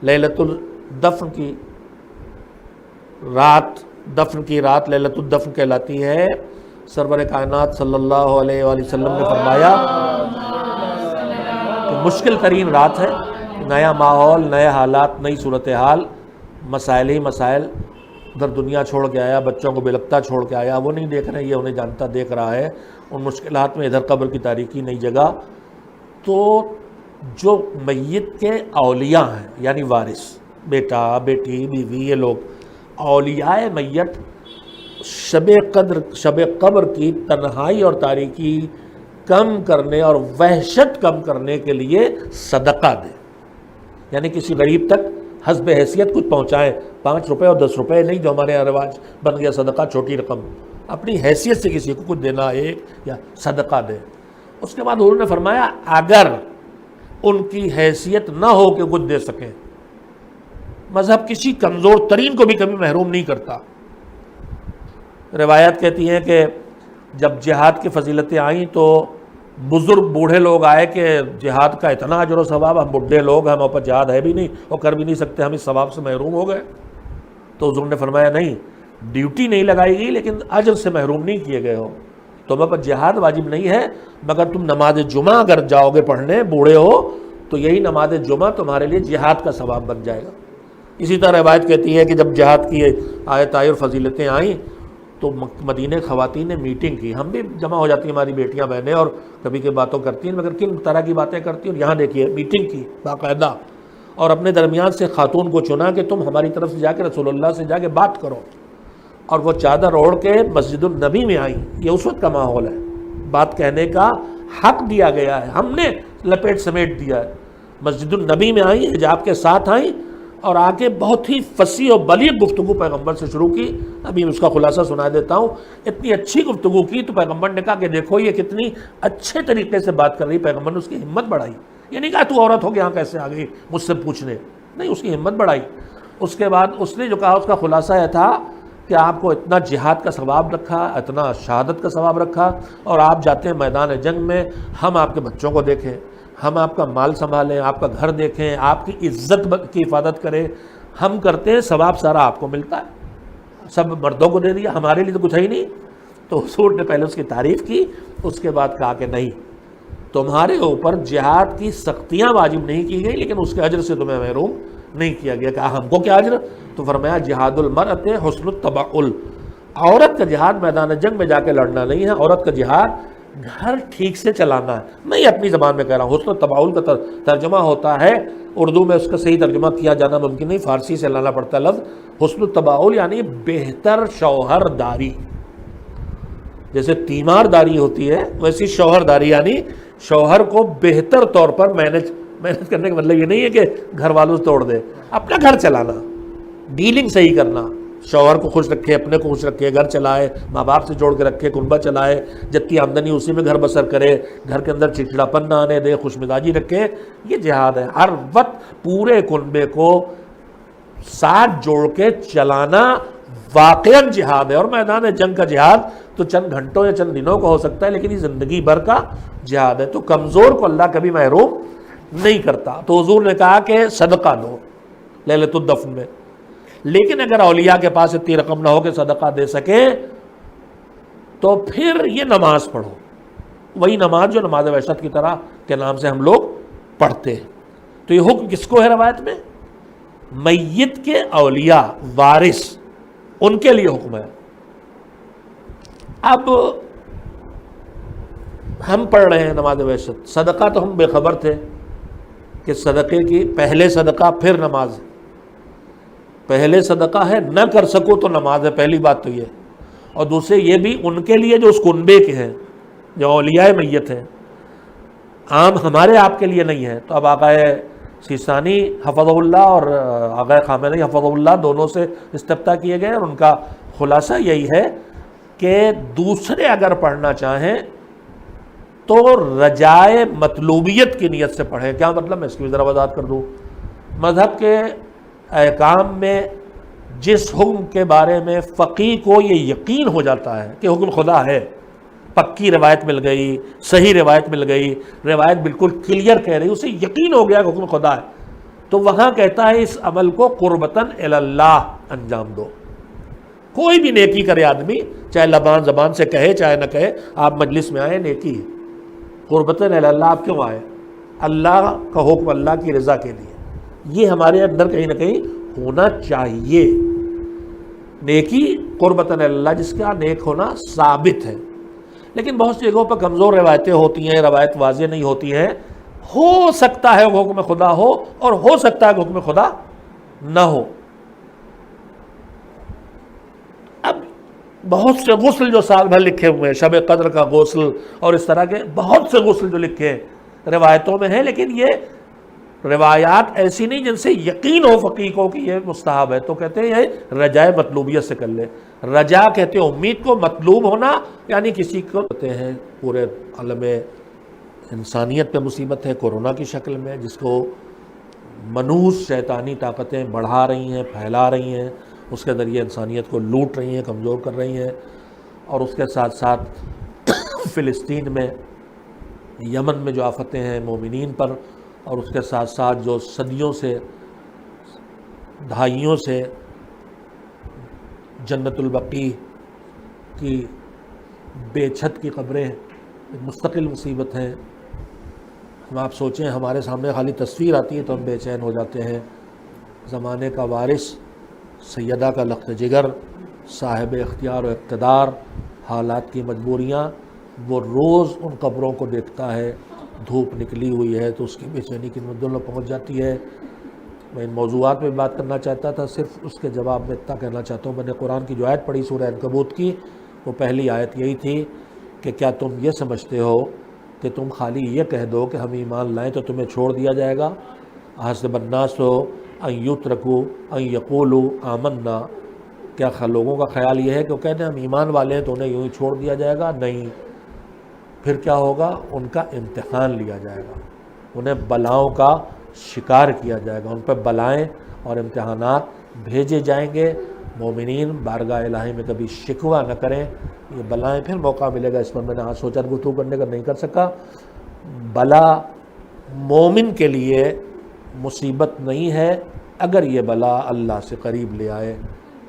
لیلۃ الدفن کی رات، دفن کی رات لیلۃ الدفن کہلاتی ہے. سرور کائنات صلی اللہ علیہ وآلہ وسلم نے فرمایا کہ مشکل ترین رات ہے. نیا ماحول، نئے حالات، نئی صورتحال، مسائل ہی مسائل. ادھر دنیا چھوڑ کے آیا، بچوں کو بلکتا چھوڑ کے آیا، وہ نہیں دیکھ رہے، یہ انہیں جانتا دیکھ رہا ہے. ان مشکلات میں ادھر قبر کی تاریکی، نئی جگہ. تو جو میت کے اولیاء ہیں یعنی وارث، بیٹا بیٹی بیوی، یہ لوگ اولیاء میت شب قبر کی تنہائی اور تاریکی کم کرنے اور وحشت کم کرنے کے لیے صدقہ دیں. یعنی کسی غریب تک حسب حیثیت کچھ پہنچائیں. 5 روپے اور 10 روپے نہیں جو ہمارے یہاں رواج بن گیا صدقہ، چھوٹی رقم. اپنی حیثیت سے کسی کو کچھ دینا، ایک یا صدقہ دیں. اس کے بعد حضور نے فرمایا اگر ان کی حیثیت نہ ہو کہ کچھ دے سکیں، مذہب کسی کمزور ترین کو بھی کبھی محروم نہیں کرتا. روایت کہتی ہے کہ جب جہاد کی فضیلتیں آئیں تو بزرگ بوڑھے لوگ آئے کہ جہاد کا اتنا اجر و ثواب، ہم بڈھے لوگ ہیں، ہم اوپر جہاد ہے بھی نہیں اور کر بھی نہیں سکتے، ہم اس ثواب سے محروم ہو گئے. تو حضور نے فرمایا نہیں، ڈیوٹی نہیں لگائی گئی لیکن اجر سے محروم نہیں کیے گئے ہو. تم پر جہاد واجب نہیں ہے، مگر تم نماز جمعہ اگر جاؤ گے پڑھنے، بوڑھے ہو، تو یہی نماز جمعہ تمہارے لیے جہاد کا ثواب بن جائے گا. اسی طرح روایت کہتی ہے کہ جب جہاد کی آیت آئی اور فضیلتیں آئیں تو مدینہ خواتین نے میٹنگ کی. ہم بھی جمع ہو جاتی ہیں، ہماری بیٹیاں بہنیں، اور کبھی کبھی باتوں کرتی ہیں، مگر کن طرح کی باتیں کرتی ہیں. اور یہاں دیکھیے میٹنگ کی باقاعدہ، اور اپنے درمیان سے خاتون کو چنا کہ تم ہماری طرف سے جا کے رسول اللہ سے جا کے بات کرو. اور وہ چادر اوڑھ کے مسجد النبی میں آئیں. یہ اس وقت کا ماحول ہے، بات کہنے کا حق دیا گیا ہے، ہم نے لپیٹ سمیٹ دیا ہے. مسجد النبی میں آئیں، حجاب کے ساتھ آئیں، اور آگے بہت ہی فصیح و بلیغ گفتگو پیغمبر سے شروع کی. ابھی اس کا خلاصہ سنا دیتا ہوں. اتنی اچھی گفتگو کی تو پیغمبر نے کہا کہ دیکھو یہ کتنی اچھے طریقے سے بات کر رہی. پیغمبر نے اس کی ہمت بڑھائی. یہ نہیں کہا تو عورت ہو کے یہاں کیسے آ گئی مجھ سے پوچھنے، نہیں، اس کی ہمت بڑھائی. اس کے بعد اس نے جو کہا اس کا خلاصہ یہ تھا کہ آپ کو اتنا جہاد کا ثواب رکھا، اتنا شہادت کا ثواب رکھا، اور آپ جاتے ہیں میدان جنگ میں، ہم آپ کے بچوں کو دیکھیں، ہم آپ کا مال سنبھالیں، آپ کا گھر دیکھیں، آپ کی عزت کی حفاظت کریں، ہم کرتے ہیں، ثواب سارا آپ کو ملتا ہے. سب مردوں کو دے دیا، ہمارے لیے تو کچھ ہے ہی نہیں. تو حضور نے پہلے اس کی تعریف کی، اس کے بعد کہا کہ نہیں. تو تمہارے اوپر جہاد کی سختیاں واجب نہیں کی گئی، لیکن اس کے اجر سے تمہیں محروم نہیں کیا گیا۔ کہا ہم کو کیا اجر؟ تو فرمایا جہاد المرأۃ حسن التبعل، عورت کا جہاد میدان جنگ میں جا کے لڑنا نہیں ہے، عورت کا جہاد گھر ٹھیک سے چلانا ہے۔ میں اپنی زبان میں کہہ رہا ہوں، حسن التبعل کا ترجمہ ہوتا ہے، اردو میں اس کا صحیح ترجمہ کیا جانا ممکن نہیں، فارسی سے لانا پڑتا ہے لفظ حسن التبعل، یعنی بہتر شوہر داری۔ جیسے تیمار داری ہوتی ہے ویسی شوہر داری، یعنی شوہر کو بہتر طور پر مینج کرنے کا مطلب یہ نہیں ہے کہ گھر والوں سے توڑ دے، اپنا گھر چلانا، ڈیلنگ صحیح کرنا، شوہر کو خوش رکھے، اپنے کو خوش رکھے، گھر چلائے، ماں باپ سے جوڑ کے رکھے، کنبہ چلائے، جتنی آمدنی اسی میں گھر بسر کرے، گھر کے اندر چڑچڑاپن نہ آنے دے، خوش مزاجی رکھے۔ یہ جہاد ہے، ہر وقت پورے کنبے کو ساتھ جوڑ کے چلانا واقعاً جہاد ہے۔ اور میدان جنگ کا جہاد تو چند گھنٹوں یا چند دنوں کا ہو سکتا ہے، لیکن یہ زندگی بھر کا جہاد ہے۔ تو کمزور کو اللہ کبھی محروم نہیں کرتا۔ تو حضور نے کہا کہ صدقہ دو لیلۃ الدفن میں، لیکن اگر اولیاء کے پاس اتنی رقم نہ ہو کہ صدقہ دے سکے تو پھر یہ نماز پڑھو، وہی نماز جو نماز وحشت کی طرح کے نام سے ہم لوگ پڑھتے ہیں۔ تو یہ حکم کس کو ہے روایت میں؟ میت کے اولیاء وارث، ان کے لیے حکم ہے۔ اب ہم پڑھ رہے ہیں نماز وحشت، صدقہ تو ہم بے خبر تھے کہ صدقے کی پہلے صدقہ پھر نماز، پہلے صدقہ ہے، نہ کر سکو تو نماز ہے، پہلی بات تو یہ، اور دوسرے یہ بھی ان کے لیے جو اس کنبے کے ہیں، جو اولیاء میت ہیں، عام ہمارے آپ کے لیے نہیں ہے۔ تو اب آقا سیستانی حفظہ اللہ اور آقا خامنہئی حفظہ اللہ دونوں سے استفتاء کیے گئے، اور ان کا خلاصہ یہی ہے کہ دوسرے اگر پڑھنا چاہیں تو رجائے مطلوبیت کی نیت سے پڑھیں۔ کیا مطلب؟ میں اس کی بھی ذرا وضاحت کر دوں۔ مذہب کے احکام میں جس حکم کے بارے میں فقیہ کو یہ یقین ہو جاتا ہے کہ حکم خدا ہے، پکی روایت مل گئی، صحیح روایت مل گئی، روایت بالکل کلیئر کہہ رہی، اسے یقین ہو گیا کہ حکم خدا ہے، تو وہاں کہتا ہے اس عمل کو قربتاً الی اللہ انجام دو۔ کوئی بھی نیکی کرے آدمی، چاہے زبان سے کہے چاہے نہ کہے، آپ مجلس میں آئے نیکی ہے، قربتاً الی اللہ آپ کیوں آئے؟ اللہ کا حکم، اللہ کی رضا کے لیے۔ یہ ہمارے اندر کہیں نہ کہیں ہونا چاہیے۔ نیکی قربتاً الی اللہ، جس کا نیک ہونا ثابت ہے۔ لیکن بہت سی جگہوں پر کمزور روایتیں ہوتی ہیں، روایت واضح نہیں ہوتی ہیں، ہو سکتا ہے وہ حکم خدا ہو اور ہو سکتا ہے کہ حکم خدا نہ ہو۔ اب بہت سے غسل جو سال بھر لکھے ہوئے ہیں، شب قدر کا غسل اور اس طرح کے بہت سے غسل جو لکھے ہیں روایتوں میں ہیں، لیکن یہ روایات ایسی نہیں جن سے یقین ہو فقیہ کو کہ یہ مستحب ہے۔ تو کہتے ہیں یہ رجائے مطلوبیت سے کر لے۔ رجا کہتے ہیں امید کو، مطلوب ہونا یعنی کسی کو کہتے ہیں پورے عالم انسانیت پہ مصیبت ہے کورونا کی شکل میں، جس کو منحوس شیطانی طاقتیں بڑھا رہی ہیں، پھیلا رہی ہیں، اس کے ذریعے انسانیت کو لوٹ رہی ہیں، کمزور کر رہی ہیں، اور اس کے ساتھ ساتھ فلسطین میں، یمن میں جو آفتیں ہیں مومنین پر، اور اس کے ساتھ ساتھ جو صدیوں سے، دہائیوں سے جنت البقیع کی بے چھت کی قبریں مستقل مصیبت ہیں۔ ہم آپ سوچیں، ہمارے سامنے خالی تصویر آتی ہے تو ہم بے چین ہو جاتے ہیں۔ زمانے کا وارث، سیدہ کا لخت جگر، صاحب اختیار و اقتدار، حالات کی مجبوریاں، وہ روز ان قبروں کو دیکھتا ہے، دھوپ نکلی ہوئی ہے تو اس کی بے چینی کی مدن میں پہنچ جاتی ہے۔ میں ان موضوعات میں بات کرنا چاہتا تھا، صرف اس کے جواب میں اتنا کہنا چاہتا ہوں، میں نے قرآن کی جو آیت پڑھی سورہ عنکبوت کی، وہ پہلی آیت یہی تھی کہ کیا تم یہ سمجھتے ہو کہ تم خالی یہ کہہ دو کہ ہم ایمان لائیں تو تمہیں چھوڑ دیا جائے گا؟ حسب الناس ان یترکوا ان یقولوا آمنا، کیا لوگوں کا خیال یہ ہے کہ وہ کہتے ہیں ہم ایمان والے ہیں تو انہیں یوں ہی چھوڑ دیا جائے گا؟ نہیں، پھر کیا ہوگا؟ ان کا امتحان لیا جائے گا، انہیں بلاؤں کا شکار کیا جائے گا، ان پر بلائیں اور امتحانات بھیجے جائیں گے۔ مومنین بارگاہ الہی میں کبھی شکوہ نہ کریں، یہ بلائیں پھر موقع ملے گا، اس پر میں نے آج سوچا گفتگو کرنے کا نہیں کر سکا۔ بلا مومن کے لیے مصیبت نہیں ہے اگر یہ بلا اللہ سے قریب لے آئے،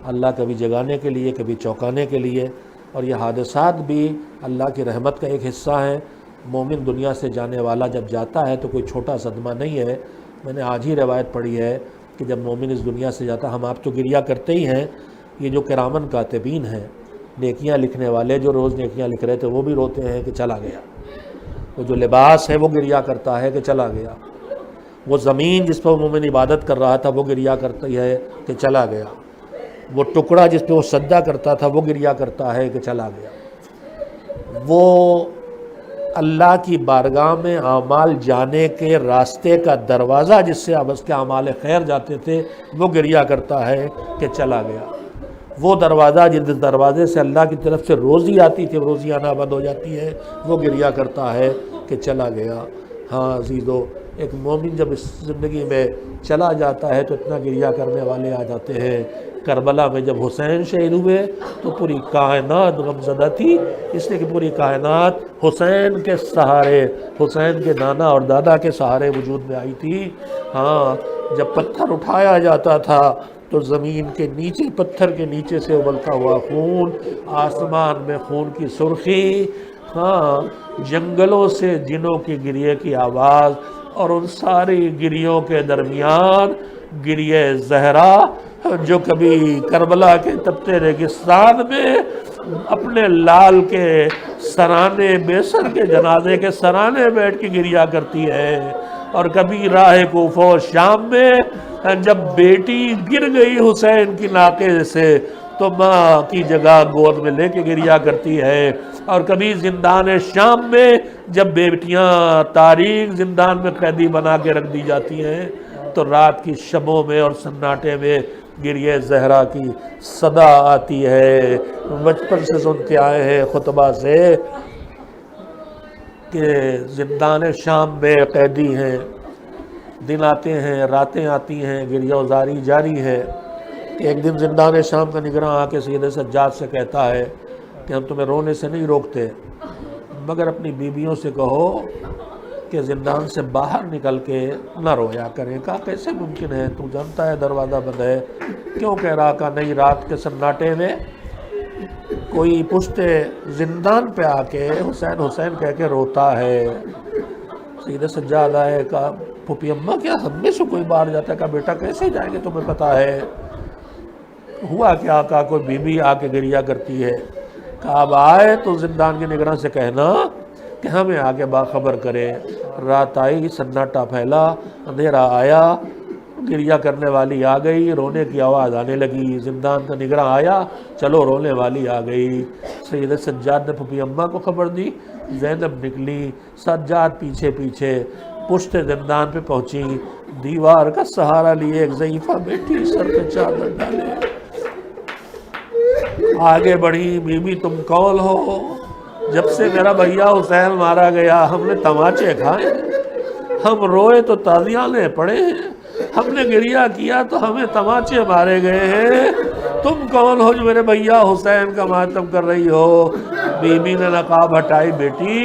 اللہ کبھی جگانے کے لیے، کبھی چوکانے کے لیے، اور یہ حادثات بھی اللہ کی رحمت کا ایک حصہ ہیں۔ مومن دنیا سے جانے والا جب جاتا ہے تو کوئی چھوٹا صدمہ نہیں ہے۔ میں نے آج ہی روایت پڑھی ہے کہ جب مومن اس دنیا سے جاتا، ہم آپ تو گریہ کرتے ہی ہیں، یہ جو کرامن کاتبین ہیں، نیکیاں لکھنے والے جو روز نیکیاں لکھ رہے تھے، وہ بھی روتے ہیں کہ چلا گیا۔ وہ جو لباس ہے وہ گریہ کرتا ہے کہ چلا گیا۔ وہ زمین جس پہ وہ مومن عبادت کر رہا تھا وہ گریہ کرتی ہے کہ چلا گیا۔ وہ ٹکڑا جس پہ وہ سجدہ کرتا تھا وہ گریہ کرتا ہے کہ چلا گیا۔ وہ اللہ کی بارگاہ میں اعمال جانے کے راستے کا دروازہ جس سے اب اس کے اعمال خیر جاتے تھے وہ گریہ کرتا ہے کہ چلا گیا۔ وہ دروازہ جس دروازے سے اللہ کی طرف سے روزی آتی تھی، روزی آنا بند ہو جاتی ہے، وہ گریہ کرتا ہے کہ چلا گیا۔ ہاں عزیزو، ایک مومن جب اس زندگی میں چلا جاتا ہے تو اتنا گریہ کرنے والے آ جاتے ہیں۔ کربلا میں جب حسین شہید ہوئے تو پوری کائنات غمزدہ تھی، اس لیے کہ پوری کائنات حسین کے سہارے، حسین کے نانا اور دادا کے سہارے وجود میں آئی تھی۔ ہاں، جب پتھر اٹھایا جاتا تھا تو زمین کے نیچے، پتھر کے نیچے سے ابلتا ہوا خون، آسمان میں خون کی سرخی، ہاں، جنگلوں سے جنوں کی گریے کی آواز، اور ان ساری گریوں کے درمیان گریہ زہرا جو کبھی کربلا کے تپتے ریگستان میں اپنے لال کے سرانے، بے سر کے جنازے کے سرانے بیٹھ کے گریہ کرتی ہے، اور کبھی راہ کوفہ و شام میں جب بیٹی گر گئی حسین کی ناقے سے تو ماں کی جگہ گود میں لے کے گریہ کرتی ہے، اور کبھی زندان شام میں جب بیٹیاں تاریک زندان میں قیدی بنا کے رکھ دی جاتی ہیں تو رات کی شبوں میں اور سناٹے میں گریہ زہرا کی صدا آتی ہے۔ بچپن سے سنتے آئے ہیں خطبہ سے کہ زندان شام میں قیدی ہیں، دن آتے ہیں، راتیں آتی ہیں، گریہ وزاری جاری ہے۔ کہ ایک دن زندان شام کا نگراں آ کے سید سجاد سے کہتا ہے کہ ہم تمہیں رونے سے نہیں روکتے، مگر اپنی بیویوں سے کہو کہ زندان سے باہر نکل کے نہ رویا کریں۔ کہا کیسے ممکن ہے، تو جانتا ہے دروازہ بند ہے۔ کیوں کہہ رہا؟ کہا نہیں، رات کے سناٹے میں کوئی پشت زندان پہ آ کے حسین حسین کہہ کے روتا ہے۔ سید سجاد آئے، کہا پھوپھی اماں کیا ہم میں سے کوئی باہر جاتا ہے؟ کہا بیٹا کیسے جائیں گے، تمہیں پتہ ہے ہوا کیا؟ کہا کوئی بیوی آ کے گریہ کرتی ہے۔ کہا اب آئے تو زندان کے نگراں سے کہنا کہ ہمیں آگے باخبر کرے۔ رات آئی، سناٹا پھیلا، اندھیرا آیا، گریہ کرنے والی آ گئی، رونے کی آواز آنے لگی، زندان کا نگراں آیا، چلو رونے والی آ گئی۔ سید سجاد نے پھوپھی اماں کو خبر دی، زینب نکلی، سجاد پیچھے پیچھے پشت زندان پہ پہنچی، دیوار کا سہارا لیے ایک ضعیفہ بیٹھی، سر پہ چادر ڈالے، آگے بڑھی، بی بی تم کون ہو؟ جب سے میرا بھیا حسین مارا گیا ہم نے تماچے کھائے، ہم روئے تو تازیانے پڑے ہیں، ہم نے گریہ کیا تو ہمیں تماچے مارے گئے ہیں، تم کون ہو جو میرے بھیا حسین کا ماتم کر رہی ہو؟ بی بی نے نقاب ہٹائی، بیٹی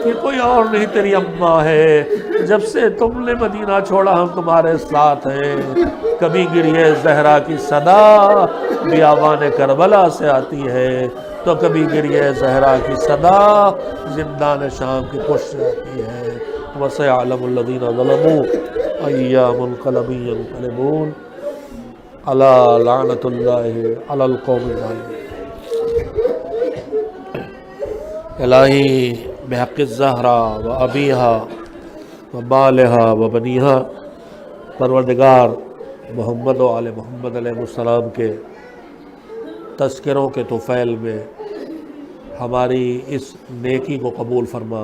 یہ کوئی اور نہیں تیری اماں ہے، جب سے تم نے مدینہ چھوڑا ہم تمہارے ساتھ ہیں۔ کبھی گریہ زہرا کی صدا بیابان کربلا سے آتی ہے تو کبھی گریہ زہرا کی صدا زندان شام کی پشت سے آتی ہے۔ وَسَيَعْلَمُ الَّذِينَ ظَلَمُوا أَيَّ مُنْقَلَبٍ يَنْقَلِبُونَ أَلَا لَعْنَةُ اللَّهِ عَلَى الْقَوْمِ الظَّالِمِينَ۔ الہی بحق الزہرا و ابیہا و بالہا و بنیہا، پروردگار محمد و آل محمد علیہ السلام کے تذکروں کے طفیل میں ہماری اس نیکی کو قبول فرما،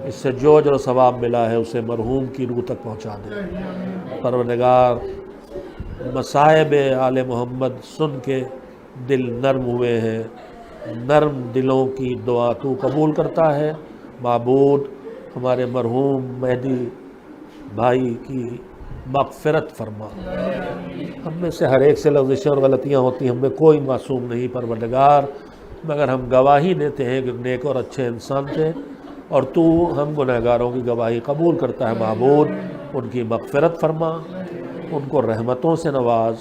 اس سے جو اجر و ثواب ملا ہے اسے مرحوم کی روح تک پہنچا دے۔ پروردگار مصائب آل محمد سن کے دل نرم ہوئے ہیں، نرم دلوں کی دعا تو قبول کرتا ہے۔ معبود ہمارے مرحوم مہدی بھائی کی مغفرت فرما۔ ہم میں سے ہر ایک سے لغزشیں اور غلطیاں ہوتی ہیں، ہم میں کوئی معصوم نہیں پروردگار، مگر ہم گواہی دیتے ہیں کہ نیک اور اچھے انسان تھے، اور تو ہم گنہگاروں کی گواہی قبول کرتا ہے۔ معبود ان کی مغفرت فرما، ان کو رحمتوں سے نواز،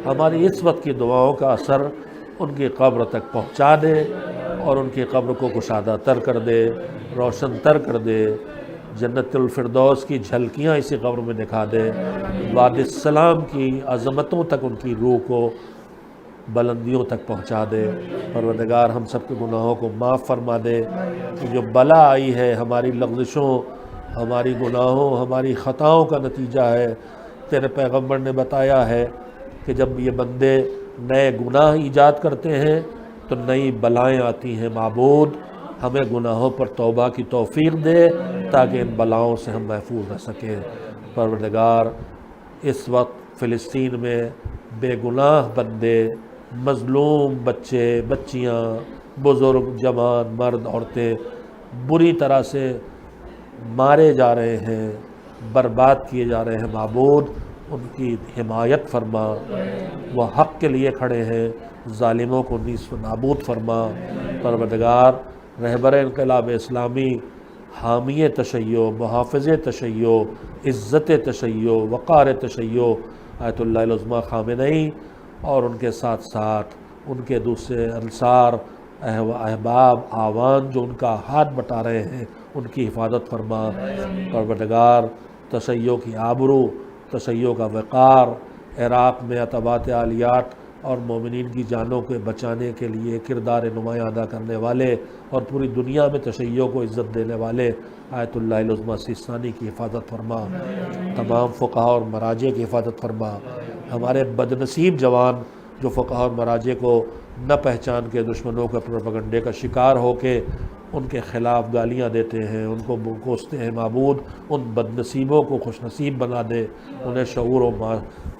ہماری اس وقت کی دعاؤں کا اثر ان کی قبر تک پہنچا دے اور ان کی قبر کو کشادہ تر کر دے۔ روشن تر کر دے، جنت الفردوس کی جھلکیاں اسی قبر میں دکھا دے، وادی السلام کی عظمتوں تک ان کی روح کو بلندیوں تک پہنچا دے۔ پروردگار ہم سب کے گناہوں کو معاف فرما دے، کہ جو بلا آئی ہے ہماری لغزشوں، ہماری گناہوں، ہماری خطاؤں کا نتیجہ ہے۔ تیرے پیغمبر نے بتایا ہے کہ جب یہ بندے نئے گناہ ایجاد کرتے ہیں تو نئی بلائیں آتی ہیں۔ معبود ہمیں گناہوں پر توبہ کی توفیق دے تاکہ ان بلاؤں سے ہم محفوظ رہ سکیں۔ پروردگار اس وقت فلسطین میں بے گناہ بندے، مظلوم بچے، بچیاں، بزرگ، جوان، مرد، عورتیں بری طرح سے مارے جا رہے ہیں، برباد کیے جا رہے ہیں۔ معبود ان کی حمایت فرما، وہ حق کے لیے کھڑے ہیں، ظالموں کو نیست و نابود فرما۔ پروردگار رہبر انقلاب اسلامی، حامی تشیع، محافظ تشیع، عزت تشیع، وقار تشیع آیت اللہ العظمیٰ خامنئی اور ان کے ساتھ ساتھ ان کے دوسرے انصار، احباب، آوان جو ان کا ہاتھ بٹا رہے ہیں، ان کی حفاظت فرما۔ پروردگار تشیع کی آبرو، تشیع کا وقار، عراق میں اتباعت عالیات اور مومنین کی جانوں کے بچانے کے لیے کردار نمایاں ادا کرنے والے اور پوری دنیا میں تشیع کو عزت دینے والے آیت اللہ العظمیٰ سیستانی کی حفاظت فرما۔ تمام فقہاء اور مراجع کی حفاظت فرما۔ ہمارے بدنصیب جوان جو فقہاء اور مراجع کو نہ پہچان کے دشمنوں کے پروپیگنڈے کا شکار ہو کے ان کے خلاف گالیاں دیتے ہیں، ان کو کوستے ہیں، معبود ان بدنصیبوں کو خوش نصیب بنا دے، انہیں شعور و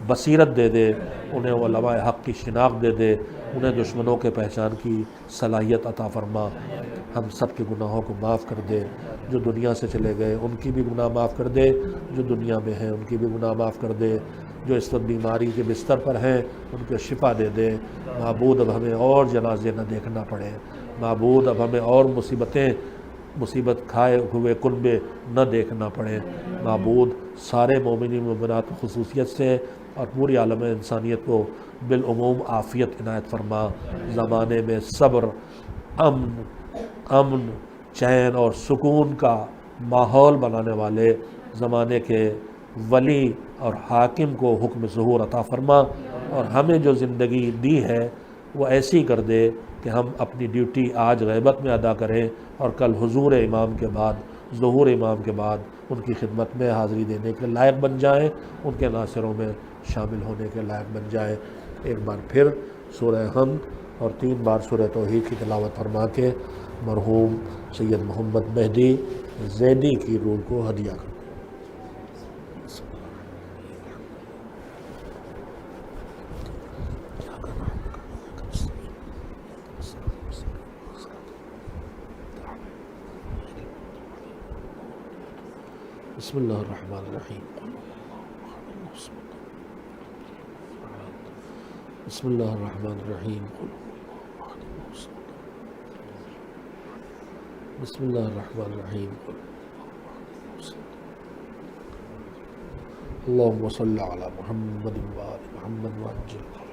بصیرت دے دے، انہیں علماء حق کی شناخت دے دے، انہیں دشمنوں کے پہچان کی صلاحیت عطا فرما۔ ہم سب کے گناہوں کو معاف کر دے، جو دنیا سے چلے گئے ان کی بھی گناہ معاف کر دے، جو دنیا میں ہیں ان کی بھی گناہ معاف کر دے، جو اس وقت بیماری کے بستر پر ہیں ان کو شفا دے دے۔ معبود اب ہمیں اور جنازے نہ دیکھنا پڑے، معبود اب ہمیں اور مصیبت کھائے ہوئے کنبے نہ دیکھنا پڑے۔ معبود سارے مومنین مومنات خصوصیت سے اور پوری عالم انسانیت کو بالعموم عافیت عنایت فرما۔ زمانے میں صبر، امن، چین اور سکون کا ماحول بنانے والے زمانے کے ولی اور حاکم کو حکم ظہور عطا فرما، اور ہمیں جو زندگی دی ہے وہ ایسی کر دے کہ ہم اپنی ڈیوٹی آج غیبت میں ادا کریں اور کل حضور امام کے بعد، ظہور امام کے بعد ان کی خدمت میں حاضری دینے کے لائق بن جائیں، ان کے ناصروں میں شامل ہونے کے لائق بن جائیں۔ ایک بار پھر سورہ حمد اور 3 بار سورہ توحید کی تلاوت فرما کے مرحوم سید محمد مہدی زیدی کی روح کو ہدیہ کریں۔ بسم اللہ الرحمن الرحیم۔ بسم اللہ الرحمن الرحیم۔ بسم اللہ الرحمن الرحیم۔ اللہم صلی علی محمد وآل محمد وعجل